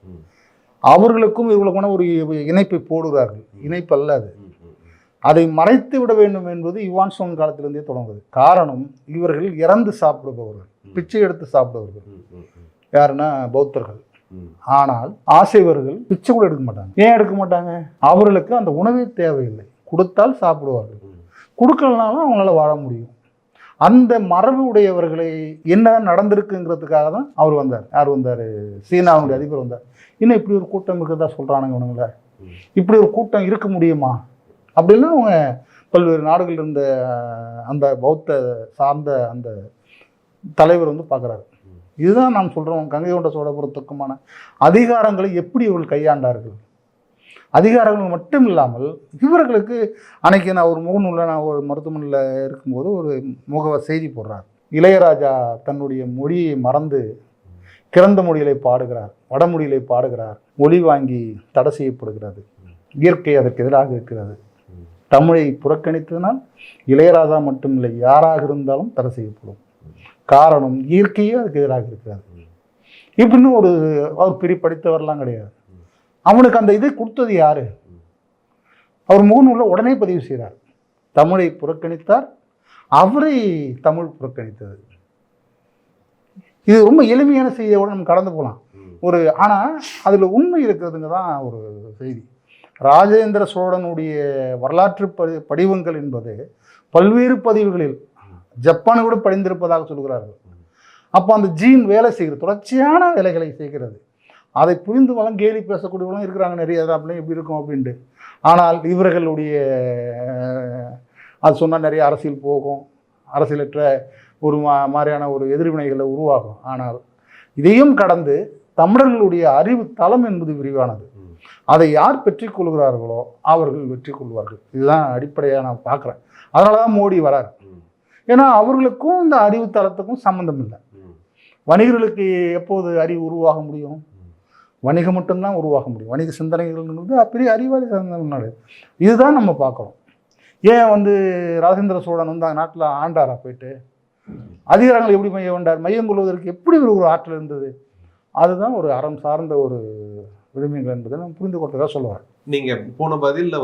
அவர்களுக்கும் இவர்களுக்கான ஒரு இணைப்பை போடுகிறார்கள். இணைப்பு அல்ல அது. அதை மறைத்து விட வேண்டும் என்பது யுவான் சோங் காலத்திலிருந்தே தொடங்குது. காரணம், இவர்கள் இறந்து சாப்பிடுபவர்கள், பிச்சை எடுத்து சாப்பிடுபவர்கள். யாருன்னா பௌத்தர்கள். ஆனால் ஆசைவர்கள் பிச்சை கூட எடுக்க மாட்டாங்க. ஏன் எடுக்க மாட்டாங்க? அவர்களுக்கு அந்த உணவே தேவையில்லை. கொடுத்தால் சாப்பிடுவார்கள், கொடுக்கலனாலும் அவங்களால வாழ முடியும். அந்த மரபு உடையவர்களை என்ன நடந்திருக்குங்கிறதுக்காக தான் அவர் வந்தார். யார் வந்தார்? சீனாவுடைய அதிபர் வந்தார். இன்னும் இப்படி ஒரு கூட்டம் இருக்கிறதா சொல்கிறானுங்க இவனுங்கள. இப்படி ஒரு கூட்டம் இருக்க முடியுமா அப்படின்னா அவங்க பல்வேறு நாடுகள் இருந்த அந்த பௌத்த சார்ந்த அந்த தலைவர் வந்து பார்க்குறாரு. இதுதான் நாம் சொல்கிறோம், கங்கை கொண்ட சோழபுரத்துக்குமான அதிகாரங்களை எப்படி இவர்கள் கையாண்டார்கள். அதிகாரங்கள் மட்டும் இல்லாமல் இவர்களுக்கு அன்னைக்கு நான் ஒரு முகநூலில், நான் ஒரு மருத்துவமனையில் இருக்கும்போது ஒரு செய்தி போடுறார். இளையராஜா தன்னுடைய மொழியை மறந்து கிறந்த மொழிகளை பாடுகிறார், வடமொழிகளை பாடுகிறார். ஒளி வாங்கி தடை செய்யப்படுகிறது. இயற்கை அதற்கு எதிராக இருக்கிறது. தமிழை புறக்கணித்ததனால் இளையராஜா மட்டுமில்லை, யாராக இருந்தாலும் தடை செய்யப்படும். காரணம் இயற்கையே அதுக்கு எதிராக இருக்கிறது. இப்படின்னு அவர் பெரிய படித்தவர்லாம் கிடையாது. அவனுக்கு அந்த இதை கொடுத்தது யாரு? அவர் முகநூலில் உடனே பதிவு செய்கிறார். தமிழை புறக்கணித்தார், அவரை தமிழ் புறக்கணித்தது. இது ரொம்ப எளிமையான செய்தியோட நம்ம கடந்து போகலாம். ஆனால் அதில் உண்மை இருக்கிறதுங்க தான் ஒரு செய்தி. ராஜேந்திர சோழனுடைய வரலாற்று படிவங்கள் என்பது பல்வேறு பதிவுகளில் ஜப்பானை கூட படிந்திருப்பதாக சொல்கிறார்கள். அப்போ அந்த ஜீன் வேலை செய்கிறது, தொடர்ச்சியான வேலைகளை செய்கிறது. அதை புரிந்து கேலி பேசக்கூடியவங்களும் இருக்கிறாங்க நிறைய. அப்படியே எப்படி இருக்கும் அப்படின்ட்டு. ஆனால் இவர்களுடைய அது சொன்னால் நிறைய அரசியல் போகும், அரசியலற்ற ஒரு மாதிரியான ஒரு எதிர்வினைகளை உருவாகும். ஆனால் இதையும் கடந்து தமிழர்களுடைய அறிவு தளம் என்பது விரிவானது. அதை யார் பெற்றுக் கொள்கிறார்களோ அவர்கள் வெற்றி கொள்வார்கள். இதுதான் அடிப்படையாக நான் பார்க்குறேன். அதனால தான் மோடி வரார். ஏன்னா அவர்களுக்கும் இந்த அறிவு தளத்துக்கும் சம்மந்தம் இல்லை. வணிகர்களுக்கு எப்போது அறிவு உருவாக முடியும்? வணிகம் மட்டும்தான் உருவாக முடியும். வணிக சிந்தனைகள் பெரிய அறிவாளி சார்ந்த இதுதான் நம்ம பார்க்குறோம். ஏன் ராஜேந்திர சோழன் அந்த நாட்டில் ஆண்டாரா போயிட்டு அதிகாரங்கள் எப்படி மையம் கொண்டார்? மையம் கொள்வதற்கு எப்படி ஒரு ஆற்றல் இருந்தது? அதுதான் ஒரு அறம் சார்ந்த ஒரு விழுமியங்கள் என்பதை நான் புரிந்து கொள்றதாக சொல்லுவேன். நீங்க போன பதில்ல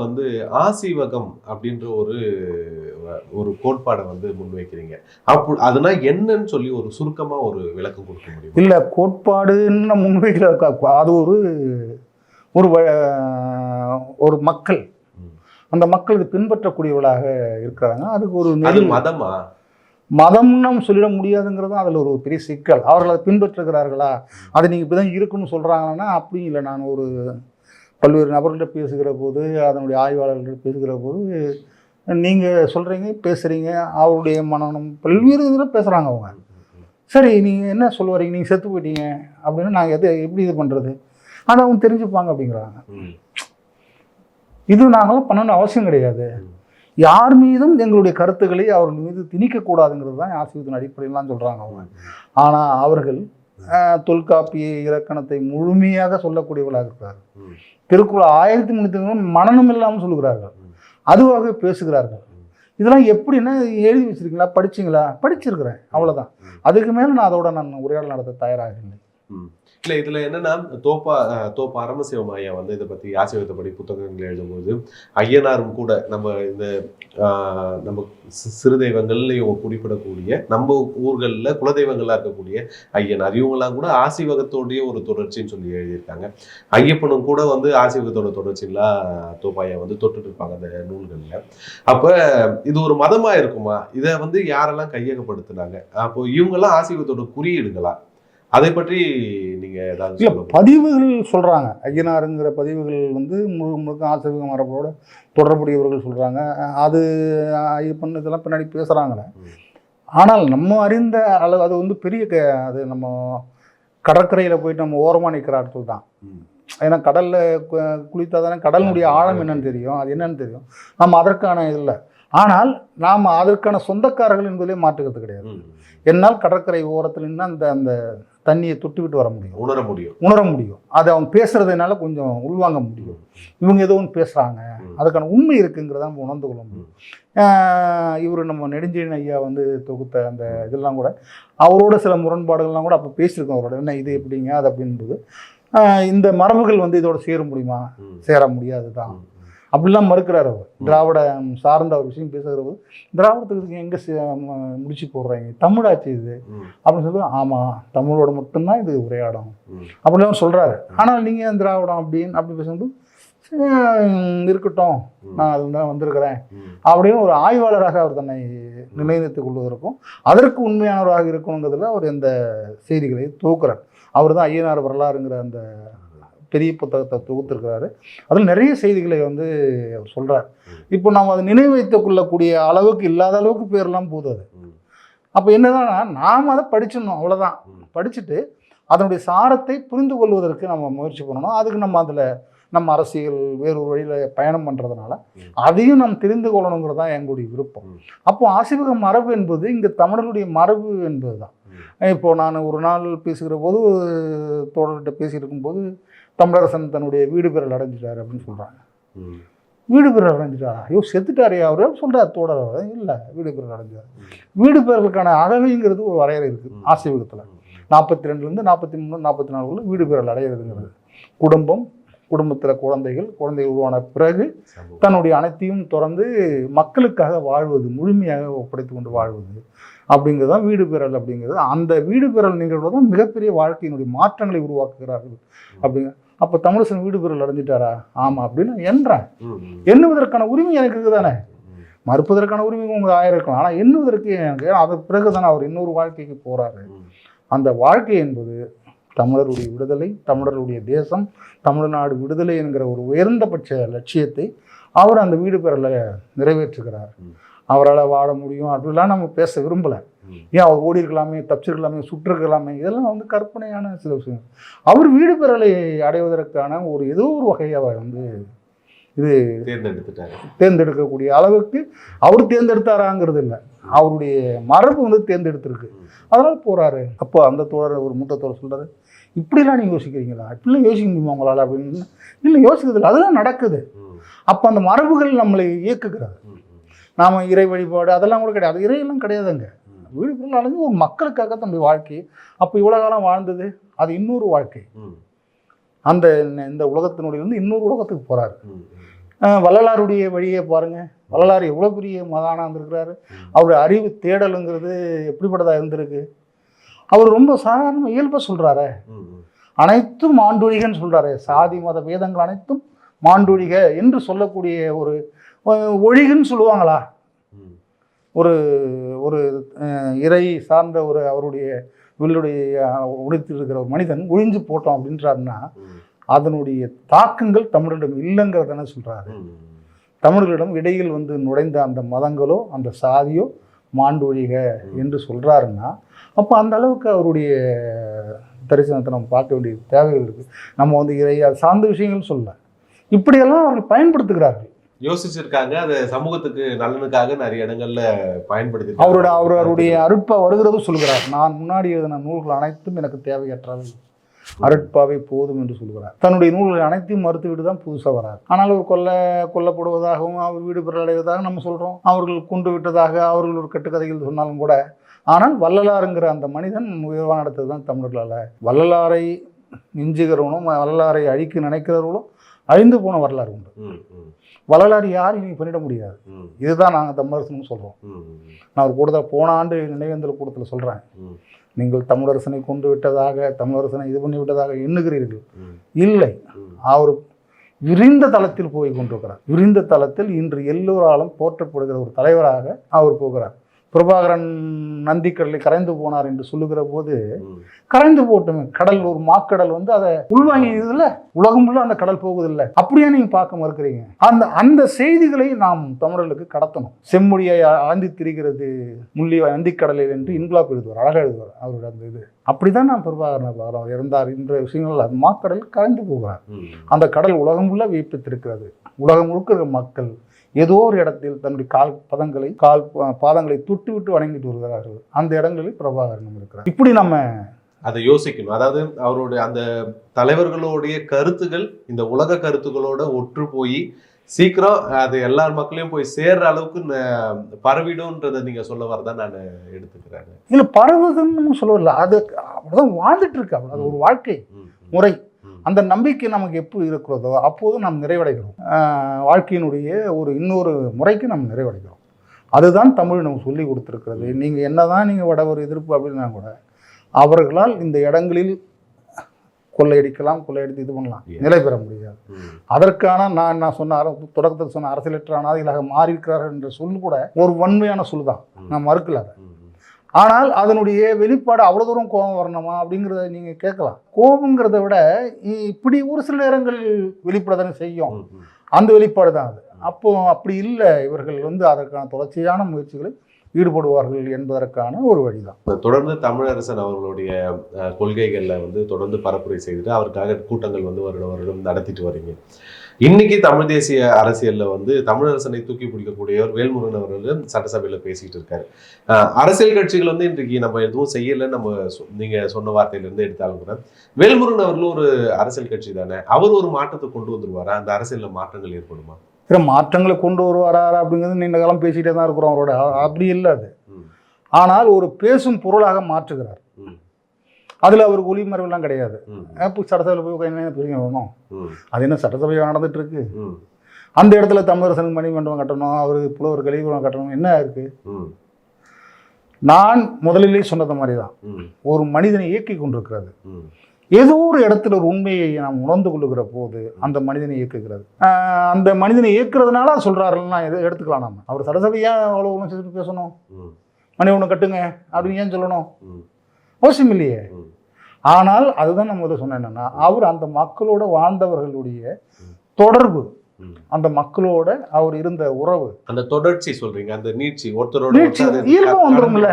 ஆசீவகம் அப்படின்ற ஒரு கோட்பாடை முன்வைக்கிறீங்க. அதுனா என்னன்னு சொல்லி ஒரு சுருக்கமா ஒரு விளக்கம் கொடுக்க முடியும்? இல்ல, கோட்பாடுன்னு முன்வைக்கிற அது ஒரு மக்கள், அந்த மக்கள் இது பின்பற்றக்கூடியவர்களாக இருக்கிறாங்க. அதுக்கு ஒரு மதமா மதம்னு சொல்லிட முடியாதுங்கிறதும் அதில் ஒரு பெரிய சிக்கல். அவர்கள் அதை பின்பற்றுகிறார்களா, அதை நீங்கள் இப்படி தான் இருக்குன்னு சொல்கிறாங்கன்னா அப்படி இல்லை. நான் பல்வேறு நபர்கள்ட்ட பேசுகிற போது, அதனுடைய ஆய்வாளர்கள்ட்ட பேசுகிற போது, நீங்கள் சொல்கிறீங்க பேசுகிறீங்க, அவருடைய மனநம் பல்வேறு இதில் பேசுகிறாங்க அவங்க. சரி, நீங்கள் என்ன சொல்ல வரீங்க, நீங்கள் செத்து போயிட்டீங்க அப்படின்னு நாங்கள் எப்படி இது பண்ணுறது, அதை அவங்க தெரிஞ்சுப்பாங்க அப்படிங்கிறாங்க. இது நாங்களாம் பண்ணணும்னு அவசியம் கிடையாது. யார் மீதும் எங்களுடைய கருத்துக்களை அவர்கள் மீது திணிக்கக்கூடாதுங்கிறது தான் ஆசிரியத்தின் அடிப்படையிலாம் சொல்கிறாங்க அவங்க. ஆனால் அவர்கள் தொல்காப்பிய இலக்கணத்தை முழுமையாக சொல்லக்கூடியவர்களாக இருக்கிறார்கள். திருக்குறள் 1300 மனநம் இல்லாமல் சொல்லுகிறார்கள், அதுவாக பேசுகிறார்கள். இதெல்லாம் எப்படின்னா எழுதி வச்சிருக்கீங்களா, படிச்சிங்களா? படிச்சிருக்கிறேன், அவ்வளோதான். அதுக்கு மேலே நான் உரையாடல் நடத்த தயாராக இல்லை. இல்லை, இதுல என்னன்னா தோப்பா அரமசிவம் ஐயா இதை பத்தி ஆசிரியத்தை படி புத்தகங்கள் எழுதும்போது ஐயனாரும் கூட நம்ம சிறு தெய்வங்கள்லையும் குறிப்பிடக்கூடிய நம்ம ஊர்களில் குலதெய்வங்களாக இருக்கக்கூடிய ஐயனார் இவங்கெல்லாம் கூட ஆசீவகத்தோடைய ஒரு தொடர்ச்சின்னு சொல்லி எழுதியிருக்காங்க. ஐயப்பனும் கூட ஆசீவகத்தோட தொடர்ச்சிலாம் தோப்பாயா தொட்டுட்டு இருப்பாங்க அந்த நூல்களில். அப்ப இது ஒரு மதமா இருக்குமா? இதை யாரெல்லாம் கையகப்படுத்தினாங்க? அப்போ இவங்கெல்லாம் ஆசீவகத்தோட குறியீடுகளா? அதை பற்றி நீங்க ஏதாவது இல்லை, பதிவுகள் சொல்றாங்க. ஐயனாருங்கிற பதிவுகள் முழுக்க ஆசீவக மரபோட தொடர்புடையவர்கள் சொல்றாங்க. அது ஐயப்பன் இதெல்லாம் பின்னாடி பேசுறாங்களே. ஆனால் நம்ம அறிந்த அளவு அது பெரிய அது நம்ம கடற்கரையில் போயிட்டு நம்ம ஓரமாக நிற்கிற ஆட்கள் தான். ஏன்னா கடல்ல குளித்தா தானே கடலுடைய ஆழம் என்னன்னு தெரியும், அது என்னன்னு தெரியும். நம்ம அதற்கான இல்லை. ஆனால் நாம் அதற்கான சொந்தக்காரர்கள் என்பதிலே மாற்றுக்கிறது கிடையாது. என்னால் கடற்கரை ஓரத்தில் நின்று அந்த தண்ணியை தொட்டுவிட்டு வர முடியும், உணர முடியும். அதை அவங்க பேசுறதுனால கொஞ்சம் உள்வாங்க முடியும். இவங்க ஏதோ ஒன்று பேசுகிறாங்க, அதுக்கான உண்மை இருக்குங்கிறத நம்ம உணர்ந்து கொள்ள முடியும். இவர் நம்ம நெடுஞ்செழியன் ஐயா தொகுத்த அந்த இதெல்லாம் கூட அவரோட சில முரண்பாடுகள்லாம் கூட அப்போ பேசியிருக்கோம். அவரோட என்ன இது எப்படிங்க அது அப்படின்போது இந்த மரபுகள் இதோட சேர முடியுமா? சேர முடியாது தான் அப்படிலாம் மறுக்கிறார் அவர். திராவிடம் சார்ந்த ஒரு விஷயம் பேசுகிற போது திராவிடத்துக்கு எங்கே முடிச்சு போடுறாங்க, தமிழாச்சு இது அப்படின்னு சொல்லி, ஆமாம் தமிழோட மட்டும்தான் இது உரையாடும் அப்படின்னு சொல்கிறாரு. ஆனால் நீங்கள் திராவிடம் அப்படி பேசும்போது இருக்கட்டும், நான் அதுதான் வந்திருக்கிறேன் அப்படின்னு ஒரு ஆய்வாளராக அவர் தன்னை நிலைநிறுத்திக் கொள்வதற்கும் அதற்கு உண்மையானவராக இருக்கணுங்கிறதுல அவர் எந்த செய்திகளை தொகுக்கிறார். அவர் தான் ஐயனார் வரலாறுங்கிற அந்த பெரிய புத்தகத்தை தொகுத்திருக்கிறாரு. அதில் நிறைய செய்திகளை அவர் சொல்கிறார். இப்போ நாம் அதை நினைவு வைத்துக் கொள்ளக்கூடிய அளவுக்கு இல்லாத அளவுக்கு பேர்லாம் போகுது அது. அப்போ என்னதான் நாம் அதை படிச்சிடணும், அவ்வளோதான். படிச்சுட்டு அதனுடைய சாரத்தை புரிந்து கொள்வதற்கு நம்ம முயற்சி பண்ணணும். அதுக்கு நம்ம அரசியல் வேறு ஒரு வழியில் பயணம் பண்ணுறதுனால அதையும் நாம் தெரிந்து கொள்ளணுங்கிறது தான் எங்களுடைய விருப்பம். அப்போ ஆசீவக மரபு என்பது இங்கே தமிழர்களுடைய மரபு என்பது தான். இப்போ நான் ஒரு நாள் பேசுகிற போது தோழர்கிட்ட பேசியிருக்கும்போது தமிழரசன் தன்னுடைய வீடு பெறல் அடைஞ்சிட்டாரு அப்படின்னு சொல்கிறாங்க. வீடு பெறல் அடைஞ்சிட்டாரா? ஐயோ செத்துட்டாரே அவர் சொல்கிறார் தோழர். இல்லை, வீடு பெறல் அடைஞ்சார். வீடு பெறலுக்கான அகவைங்கிறது ஒரு வரையறை இருக்குது ஆசீவகத்தில். 42லேருந்து 43 44 வீடு பெறல் அடையிறதுங்கிறது குடும்பத்தில் குழந்தைகள் உருவான பிறகு தன்னுடைய அனைத்தையும் தொடர்ந்து மக்களுக்காக வாழ்வது, முழுமையாக ஒப்படைத்து கொண்டு வாழ்வது அப்படிங்கிறது தான் வீடு பெறல் அப்படிங்கிறது. அந்த வீடு பெறல் நிகழ்வு தான் மிகப்பெரிய வாழ்க்கையினுடைய மாற்றங்களை உருவாக்குகிறார்கள் அப்படிங்க. அப்போ தமிழரசன் வீடு பெறல் அடைஞ்சிட்டாரா? ஆமாம் அப்படின்னு எண்ணுவதற்கான உரிமை எனக்கு இருக்குது தானே. மறுப்பதற்கான உரிமை உங்களுக்கு 1000 இருக்கலாம். ஆனால் எண்ணுவதற்கு எனக்கு, அதற்கு பிறகு தானே அவர் இன்னொரு வாழ்க்கைக்கு போகிறாரு. அந்த வாழ்க்கை என்பது தமிழருடைய விடுதலை, தமிழருடைய தேசம், தமிழ்நாடு விடுதலை என்கிற ஒரு உயர்ந்தபட்ச லட்சியத்தை அவர் அந்த வீடு பெறலை நிறைவேற்றுகிறார். அவரால் வாழ முடியும் அப்படிலாம் நம்ம பேச விரும்பலை. ஏன் அவர் ஓடி இருக்கலாமே, தப்பிச்சிருக்கலாமே, சுற்றிருக்கலாமே, இதெல்லாம் வந்து கற்பனையான சில விஷயங்கள். அவர் வீடு பெறலை அடைவதற்கான ஏதோ ஒரு வகையை அவர் வந்து இது தேர்ந்தெடுக்கக்கூடிய அளவுக்கு அவர் தேர்ந்தெடுத்தாராங்கிறது இல்லை, அவருடைய மரபு வந்து தேர்ந்தெடுத்திருக்கு, அதனால் போகிறாரு. அப்போ அந்த தோழர், ஒரு மூத்த தோழர் சொல்கிறாரு, இப்படிலாம் நீங்கள் யோசிக்கிறீங்களா, இப்படிலாம் யோசிக்க முடியுமா உங்களால் அப்படின்னு. இல்லை, யோசிக்கிறதில்ல, அதெல்லாம் நடக்குது. அப்போ அந்த மரபுகள் நம்மளை இயக்குகிறது. நாம் இறை வழிபாடு அதெல்லாம் கூட கிடையாது, இறையெல்லாம் கிடையாதுங்க. வீடு பெறல் அடைஞ்சு ஒரு மக்களுக்காக தன்னுடைய வாழ்க்கை. அப்போ இவ்வளோ காலம் வாழ்ந்தது அது இன்னொரு வாழ்க்கை. அந்த இந்த உலகத்தினுடைய வந்து இன்னொரு உலகத்துக்கு போகிறாரு. வள்ளலாருடைய வழியை பாருங்கள். வள்ளலார் எவ்வளோ பெரிய மகானாக இருந்திருக்கிறாரு. அவருடைய அறிவு தேடலுங்கிறது எப்படிப்பட்டதாக இருந்திருக்கு. அவர் ரொம்ப சாதாரண இயல்பாக சொல்கிறாரு, அனைத்தும் மாண்டொழிகன்னு சொல்கிறாரு. சாதி மத வேதங்கள் அனைத்தும் மாண்டொழிக என்று சொல்லக்கூடிய ஒரு ஒழிகுன்னு சொல்லுவாங்களா? ஒரு ஒரு இறை சார்ந்த அவருடைய வில்லுடைய உடைத்து இருக்கிற ஒரு மனிதன் ஒழிஞ்சு போட்டோம் அப்படின்றாருன்னா அதனுடைய தாக்கங்கள் தமிழரிடம் இல்லைங்கிறதானே சொல்கிறாரு. தமிழர்களிடம் இடையில் வந்து நுழைந்த அந்த மதங்களோ அந்த சாதியோ மாண்டொழிக என்று சொல்கிறாருன்னா அப்போ அந்த அளவுக்கு அவருடைய தரிசனத்தை நம்ம பார்க்க வேண்டிய தேவைகள் இருக்குது. நம்ம வந்து இறை சார்ந்த விஷயங்கள் சொல்ல, இப்படியெல்லாம் அவர்கள் பயன்படுத்துகிறார்கள், யோசிச்சிருக்காங்க. அதை சமூகத்துக்கு நலனுக்காக நிறைய இடங்கள்ல பயன்படுத்தி அவருடைய அருட்பா வருகிறதும் சொல்கிறார். நான் முன்னாடி எழுதின நூல்கள் அனைத்தும் எனக்கு தேவையற்றவை, அருட்பாவை போதும் என்று சொல்கிறார். தன்னுடைய நூல்கள் அனைத்தையும் மறுத்துவிட்டு தான் புதுசாக வராது. ஆனால் அவர் கொல்லப்படுவதாகவும் அவர் வீடு பெற அடைவதாக நம்ம சொல்கிறோம், அவர்கள் கொண்டு விட்டதாக அவர்கள் ஒரு கட்டுக்கதைகள் சொன்னாலும் கூட. ஆனால் வள்ளலாருங்கிற அந்த மனிதன் உயர்வான இடத்துல தான் தமிழர்களால். வள்ளலாரை மிஞ்சுகிறவனும் வள்ளலாரை அழிக்க நினைக்கிறவர்களும் அழிந்து போன வரலாறு உண்டு. வள்ளலார் யாரும் நீங்கள் பண்ணிட முடியாது. இதுதான் நாங்கள் தமிழரசனும் சொல்கிறோம். நான் ஒரு கூட்டத்தில் போன ஆண்டு நினைவேந்தல் கூட்டத்தில் சொல்கிறேன், நீங்கள் தமிழரசனை கொண்டு விட்டதாக, தமிழரசனை இது பண்ணி விட்டதாக எண்ணுகிறீர்கள். இல்லை, அவர் விரிந்த தளத்தில் போய் கொண்டிருக்கிறார். விரிந்த தளத்தில் இன்று எல்லோராலும் போற்றப்படுகிற ஒரு தலைவராக அவர் போகிறார். பிரபாகரன் நந்திக்கடலை கரைந்து போனார் என்று சொல்லுகிற போது கரைந்து போட்டுமே, கடல் ஒரு மாக்கடல் வந்து அதை உள்வாங்கியதில்ல, உலகம் ஃபுல்லாக அந்த கடல் போகுதில்லை. அப்படியே நீங்க பார்க்க மறுக்கிறீங்க. அந்த செய்திகளை நாம் தமிழர்களுக்கு கடத்தணும். செம்மொழியை ஆழ்ந்து திரிகிறது முள்ளி நந்திக்கடலில் என்று இன்குலாப் எழுதுவார், அழகாக எழுதுவார் அவருடைய அந்த இது. அப்படிதான் நான் பிரபாகரன் இருந்தார். இன்ற விஷயங்கள் அது மாக்கடல் கரைந்து போகிறார். அந்த கடல் உலகம் ஃபுல்லாக வியப்பித்திருக்கிறது. உலகம் முழுக்க மக்கள் ஏதோ ஒரு இடத்தில் தன்னுடைய பாதங்களை தொட்டு விட்டு வணங்கிட்டு வருகிறார்கள். அந்த இடங்களில் பிரபாகரன் இருக்கிறார். இப்படி நம்ம அதை யோசிக்கணும். அதாவது அவருடைய அந்த தலைவர்களுடைய கருத்துக்கள் இந்த உலக கருத்துக்களோட ஒற்று போய் சீக்கிரம் அது எல்லார் மக்களையும் போய் சேர்ற அளவுக்கு பரவிடும்ன்றதை நீங்க சொல்ல வரதான் நான் எடுத்துக்கிறேன். இல்ல, பரவுதுன்னு சொல்லல, அது அப்படிதான் வாழ்ந்துட்டு இருக்கு. அது ஒரு வாழ்க்கை முறை. அந்த நம்பிக்கை நமக்கு எப்போ இருக்கிறதோ அப்போது நாம் நிறைவடைகிறோம். வாழ்க்கையினுடைய இன்னொரு முறைக்கு நாம் நிறைவடைகிறோம். அதுதான் தமிழ் நமக்கு சொல்லி கொடுத்துருக்கிறது. நீங்கள் என்னதான் நீங்கள் வடவர் எதிர்ப்பு அப்படின்னா கூட அவர்களால் இந்த இடங்களில் கொள்ளையடித்து இது பண்ணலாம், நிலை பெற முடியாது. அதற்கான நான் சொன்ன தொடக்கத்தில் சொன்ன அரசியலற்ற அனாதைகளாக மாறியிருக்கிறார்கள் என்ற சொல் கூட ஒரு வன்மையான சொல் தான், நான் மறுக்கல. ஆனால் அதனுடைய வெளிப்பாடு அவ்வளோ தூரம் கோபம் வரணுமா அப்படிங்கிறத நீங்கள் கேட்கலாம். கோபங்கிறத விட இப்படி ஒரு சில நேரங்களில் வெளிப்பட தானே செய்யும், அந்த வெளிப்பாடு தான் அது. அப்படி இல்லை, இவர்கள் வந்து அதற்கான தொடர்ச்சியான முயற்சிகளை ஈடுபடுவார்கள் என்பதற்கான ஒரு வழிதான். தொடர்ந்து தமிழரசன் அவர்களுடைய கொள்கைகளில் வந்து தொடர்ந்து பரப்புரை செய்துட்டு அவருக்காக கூட்டங்கள் வந்து வருடம் நடத்திட்டு வரீங்க. இன்னைக்கு தமிழ் தேசிய அரசியல்ல வந்து தமிழரசனை தூக்கி பிடிக்கக்கூடியவர் வேல்முருகன் அவர்கள் சட்டசபையில பேசிட்டு இருக்காரு. அரசியல் கட்சிகள் வந்து இன்றைக்கு நம்ம எதுவும் செய்யல, நம்ம நீங்க சொன்ன வார்த்தையில இருந்து எடுத்தாலும் கூட வேல்முருகன் அவர்களும் ஒரு அரசியல் கட்சி தானே, அவர் ஒரு மாற்றத்தை கொண்டு வந்துருவாரா? அந்த அரசியல்ல மாற்றங்கள் ஏற்படுமா? மாற்றங்களை கொண்டு வருவாரா அப்படிங்கிறது நீண்ட காலம் பேசிகிட்டே தான் இருக்கிறோம் அவரோட. அப்படி இல்லை அது. ஆனால் ஒரு பேசும் பொருளாக மாற்றுகிறார். அதில் அவருக்கு ஒளிமறைவெல்லாம் கிடையாது. இப்போ சட்டசபையில் போய் என்ன பேசிங்க வரணும், அது என்ன சட்டசபையாக நடந்துட்டு இருக்கு? அந்த இடத்துல தமிழரசனுக்கு மணிமண்டபம் கட்டணும், அவருக்கு புலவர் கலிபுரம் கட்டணும், என்ன இருக்கு? நான் முதலிலே சொன்னது மாதிரி தான், ஒரு மனிதனை இயக்கி கொண்டிருக்கிறது. ஏதோ ஒரு இடத்துல ஒரு உண்மையை நாம் உணர்ந்து கொள்ளுகிற போது அந்த மனிதனை இயக்குகிறது. அந்த மனிதனை இயக்குறதுனால சொல்றாருன்னா எடுத்துக்கலாம். நம்ம அவர் சட்டசபையா அவ்வளோ ஒன்று பேசணும், மணி ஒன்று கட்டுங்க அப்படின்னு ஏன் சொல்லணும்? அவசியம் இல்லையே. ஆனால் அதுதான் நம்ம இதை சொன்னேன் என்னன்னா, அவர் அந்த மக்களோட வாழ்ந்தவர்களுடைய தொடர்பு, அந்த மக்களோட அவர் இருந்த உறவு, அந்த தொடர்ச்சி சொல்றீங்க, அந்த நீட்சி ஒருத்தரோட இயல்பும் வந்துடும்ல.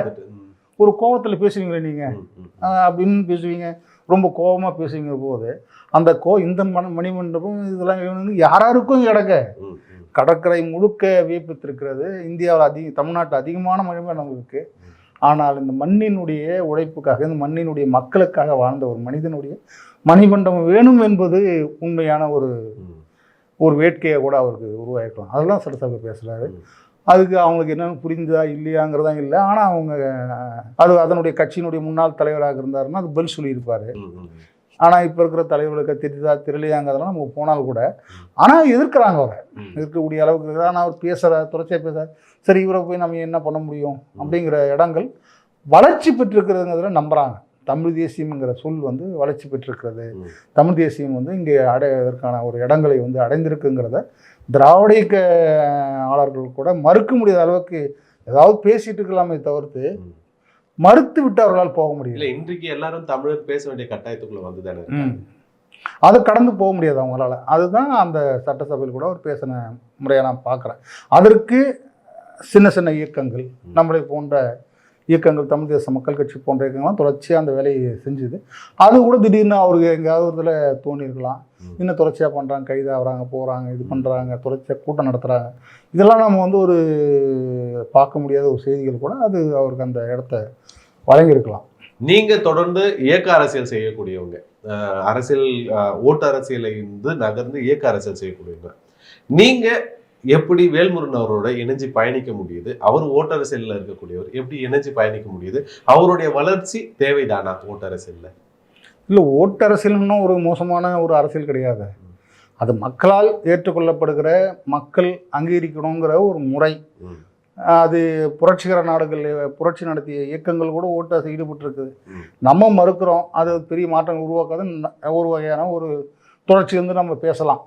ஒரு கோபத்தில் பேசுவீங்களே நீங்க அப்படின்னு பேசுவீங்க, ரொம்ப கோபமாக பேசுவீங்க போது அந்த இந்த மணிமண்டபம் இதெல்லாம் யாராருக்கும் கடற்கரை முழுக்க வியப்பித்திருக்கிறது. இந்தியாவில் தமிழ்நாட்டில் அதிகமான மணிமண்டபம் இருக்கு. ஆனால் இந்த மண்ணினுடைய உழைப்புக்காக, இந்த மண்ணினுடைய மக்களுக்காக வாழ்ந்த ஒரு மனிதனுடைய மணிமண்டபம் வேணும் என்பது உண்மையான ஒரு வேட்கையை கூட அவருக்கு உருவாயிருக்கலாம். அதெல்லாம் சட்டசபை பேசுகிறாரு. அதுக்கு அவங்களுக்கு என்னென்னு புரிஞ்சதா இல்லையாங்கிறதா இல்லை. ஆனால் அவங்க அதனுடைய கட்சியினுடைய முன்னாள் தலைவராக இருந்தாருன்னா அது பதில் சொல்லியிருப்பார். ஆனால் இப்போ இருக்கிற தலைவர்களுக்கு தெரியுதா தெரியலையாங்கிறதெல்லாம் நமக்கு போனால் கூட, ஆனால் எதிர்க்கிறாங்க, அவரை எதிர்க்கக்கூடிய அளவுக்கு இருக்கிறார். ஆனால் அவர் பேசுகிறார், தொடர்ச்சியாக பேசுகிறார். சரி, இவரை போய் நம்ம என்ன பண்ண முடியும் அப்படிங்கிற இடங்கள் வளர்ச்சி பெற்றிருக்கிறதுங்கிறதுல நம்புகிறாங்க. தமிழ் தேசியம்ங்கிற சொல் வந்து வளர்ச்சி பெற்றிருக்கிறது, தமிழ் தேசியம் வந்து இங்கே அடைவதற்கான ஒரு இடங்களை வந்து அடைந்திருக்குங்கிறத திராவிட இயக்க ஆளர்கள் கூட மறுக்க முடியாத அளவுக்கு ஏதாவது பேசிட்டு இருக்கலாமே தவிர்த்து மறுத்து விட்டு அவர்களால் போக முடியல. இன்றைக்கு எல்லாரும் தமிழர் பேச வேண்டிய கட்டாயத்துக்குள்ள வந்துதானே, அதை கடந்து போக முடியாது அவங்களால. அதுதான் அந்த சட்டசபையில் கூட அவர் பேசின முறையை நான் பார்க்குறேன். அதற்கு சின்ன சின்ன இயக்கங்கள், நம்மளை போன்ற இயக்கங்கள், தமிழ் தேச மக்கள் கட்சி போன்ற இயக்கங்கள்லாம் தொடர்ச்சியாக அந்த வேலையை செஞ்சுது. அது கூட திடீர்னு அவருக்கு எங்கேயாவது ஒரு இதில் தோணியிருக்கலாம். இன்னும் தொடர்ச்சியாக பண்ணுறாங்க, கைதாகிறாங்க, போகிறாங்க, இது பண்ணுறாங்க, தொடர்ச்சியாக கூட்டம் நடத்துகிறாங்க. இதெல்லாம் நம்ம வந்து ஒரு பார்க்க முடியாத ஒரு செய்திகள் கூட அது அவருக்கு அந்த இடத்த வழங்கியிருக்கலாம். நீங்கள் தொடர்ந்து இயக்க அரசியல் செய்யக்கூடியவங்க, அரசியல் ஓட்டு அரசியலை இருந்து நகர்ந்து இயக்க அரசியல் செய்யக்கூடியவங்க, நீங்கள் எப்படி வேல்முருகன் அவரோட இணைஞ்சு பயணிக்க முடியுது? அவர் ஓட்டரசியலில் இருக்கக்கூடியவர், எப்படி இணைஞ்சு பயணிக்க முடியுது? அவருடைய வளர்ச்சி தேவைதானா ஓட்டரசியலில்? இல்லை, ஓட்டரசியல்னு ஒரு மோசமான ஒரு அரசியல் கிடையாது. அது மக்களால் ஏற்றுக்கொள்ளப்படுகிற, மக்கள் அங்கீகரிக்கணுங்கிற ஒரு முறை. அது புரட்சிகர நாடுகள், புரட்சி நடத்திய இயக்கங்கள் கூட ஓட்டரசியல் ஈடுபட்டு. நம்ம மறுக்கிறோம், அது பெரிய மாற்றங்கள் உருவாக்காது. ஒரு வகையான ஒரு தொடர்ச்சி வந்து நம்ம பேசலாம்.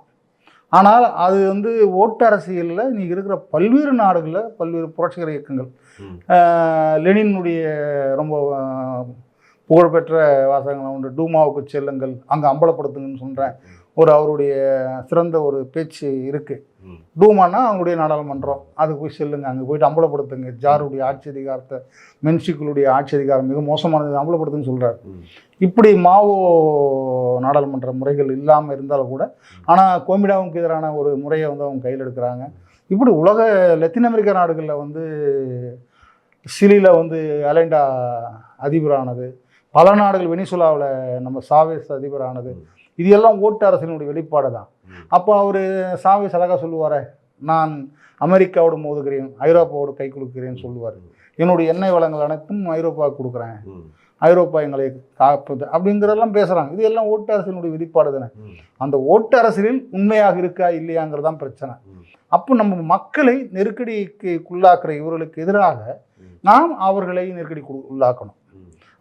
ஆனால் அது வந்து ஓட்டு அரசியலில் நீங்கள் இருக்கிற பல்வேறு நாடுகளில் பல்வேறு புரட்சிகர இயக்கங்கள், லெனினுடைய ரொம்ப புகழ்பெற்ற வாசகங்கள் உண்டு, டூமாவுக்கு செல்லுங்கள், அங்கே அம்பலப்படுத்துங்கன்னு சொல்கிறேன். அவருடைய சிறந்த ஒரு பேச்சு இருக்குது. டூமானா அவங்களுடைய நாடாளுமன்றம், அதுக்கு போய் செல்லுங்க, அங்கே போயிட்டு அம்பலப்படுத்துங்க. ஜாருடைய ஆட்சி அதிகாரத்தை, மென்சிக்குளுடைய ஆட்சி அதிகாரம் மிக மோசமானது, அம்பலப்படுத்துன்னு சொல்கிறார். இப்படி மாவோ நாடாளுமன்ற முறைகள் இல்லாமல் இருந்தாலும் கூட, ஆனால் கோமிடாவுக்கு எதிரான ஒரு முறையை வந்து அவங்க கையில் எடுக்கிறாங்க. இப்படி உலக லத்தீன் அமெரிக்க நாடுகளில் வந்து சிலியில் வந்து அலைண்டா அதிபரானது, பல நாடுகள், வெனிசுலாவில் நம்ம சாவேஸ் அதிபரானது, இது எல்லாம் ஓட்டு அரசியலினுடைய வெளிப்பாடு தான். அப்போ அவர் சாவேஸ் அழகாக சொல்லுவார், நான் அமெரிக்காவோடு மோதுகிறேன், ஐரோப்பாவோடு கை கொடுக்கிறேன்னு சொல்லுவார். என்னுடைய எண்ணெய் வளங்கள் அனைத்தும் ஐரோப்பாவுக்கு கொடுக்குறேன், ஐரோப்பா எங்களை காப்பது அப்படிங்கிறதெல்லாம் பேசுகிறாங்க. இது எல்லாம் ஓட்டு அரசியலினுடைய வெளிப்பாடு தானே. அந்த ஓட்டு அரசியலில் உண்மையாக இருக்கா இல்லையாங்கிறது தான் பிரச்சனை. அப்போ நம்ம மக்களை நெருக்கடிக்கு உள்ளாக்குற இவர்களுக்கு எதிராக நாம் அவர்களை நெருக்கடிக்கு உள்ளாக்கணும்.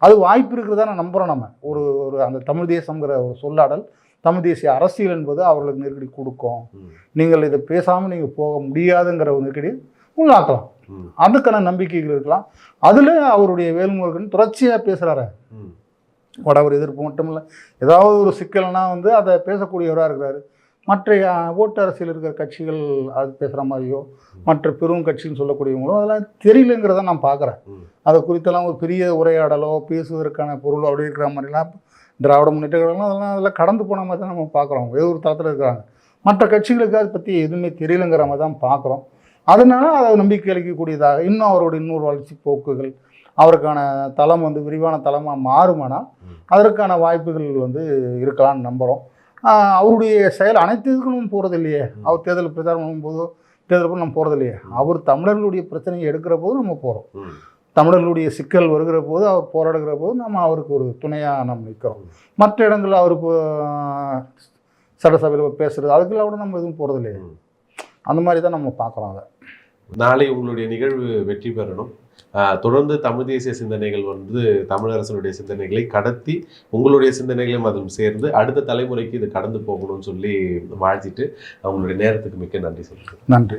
அது வாய்ப்பு இருக்கிறதா நான் நம்புகிறோம். நம்ம ஒரு அந்த தமிழ் தேசங்கிற ஒரு சொல்லாடல், தமிழ் தேசிய அரசியல் என்பது அவர்களுக்கு நெருக்கடி கொடுக்கும். நீங்கள் இதை பேசாமல் நீங்கள் போக முடியாதுங்கிற ஒரு நெருக்கடி உள்ளாக்கலாம். அதுக்கான நம்பிக்கைகள் இருக்கலாம். அதில் அவருடைய வேல்முருகன் தொடர்ச்சியாக பேசுகிறாரு. வடவர் எதிர்ப்பு மட்டும் இல்லை, ஏதாவது ஒரு சிக்கல்னா வந்து அதை பேசக்கூடியவராக இருக்கிறாரு. மற்ற ஓட்டு அரசியல் இருக்கிற கட்சிகள் அது பேசுகிற மாதிரியோ, மற்ற பெரும் கட்சின்னு சொல்லக்கூடியவங்களோ அதெல்லாம் தெரியலங்கிறத நான் பார்க்குறேன். அதை குறித்தெல்லாம் ஒரு பெரிய உரையாடலோ பேசுவதற்கான பொருளோ அப்படி இருக்கிற மாதிரிலாம் திராவிட முன்னேற்ற கழகம் அதெல்லாம் கடந்து போன மாதிரி தான் நம்ம பார்க்குறோம். வேறு ஒரு தளத்தில் இருக்கிறாங்க. மற்ற கட்சிகளுக்கு அதை பற்றி எதுவுமே தெரியலங்கிற மாதிரி தான் பார்க்குறோம். அதனால அதை நம்பிக்கை அளிக்கக்கூடியதாக இன்னும் அவருடைய இன்னொரு வளர்ச்சி போக்குகள் அவருக்கான தளம் வந்து விரிவான தளமாக மாறுமானால் அதற்கான வாய்ப்புகள் வந்து இருக்கலாம்னு நம்புகிறோம். அவருடைய செயல் அனைத்துக்கும் போகிறது இல்லையே. அவர் தேர்தல் பிரச்சாரம் பண்ணும்போதோ தேர்தலுக்கும் நம்ம போகிறது இல்லையே. அவர் தமிழர்களுடைய பிரச்சனையை எடுக்கிற போது நம்ம போகிறோம். தமிழர்களுடைய சிக்கல் வருகிற போது அவர் போராடுகிற போது நம்ம அவருக்கு ஒரு துணையாக நம்ம நிற்கிறோம். மற்ற இடங்களில் அவர் சட்டசபையில் பேசுகிறது அதுக்கெல்லாம் கூட நம்ம எதுவும் போகிறது இல்லையே. அந்த மாதிரி தான் நம்ம பார்க்குறோம். அதை நாளை உங்களுடைய நிகழ்வு வெற்றி பெறணும். தொடர்ந்து தமிழ் தேசிய சிந்தனைகள் வந்து தமிழரசனுடைய சிந்தனைகளை கடத்தி உங்களுடைய சிந்தனைகளையும் அதிலும் சேர்ந்து அடுத்த தலைமுறைக்கு இது கடந்து போகணும்னு சொல்லி வாழ்த்திட்டு அவங்களுடைய நேரத்துக்கு மிக்க நன்றி சொல்லுங்கள். நன்றி.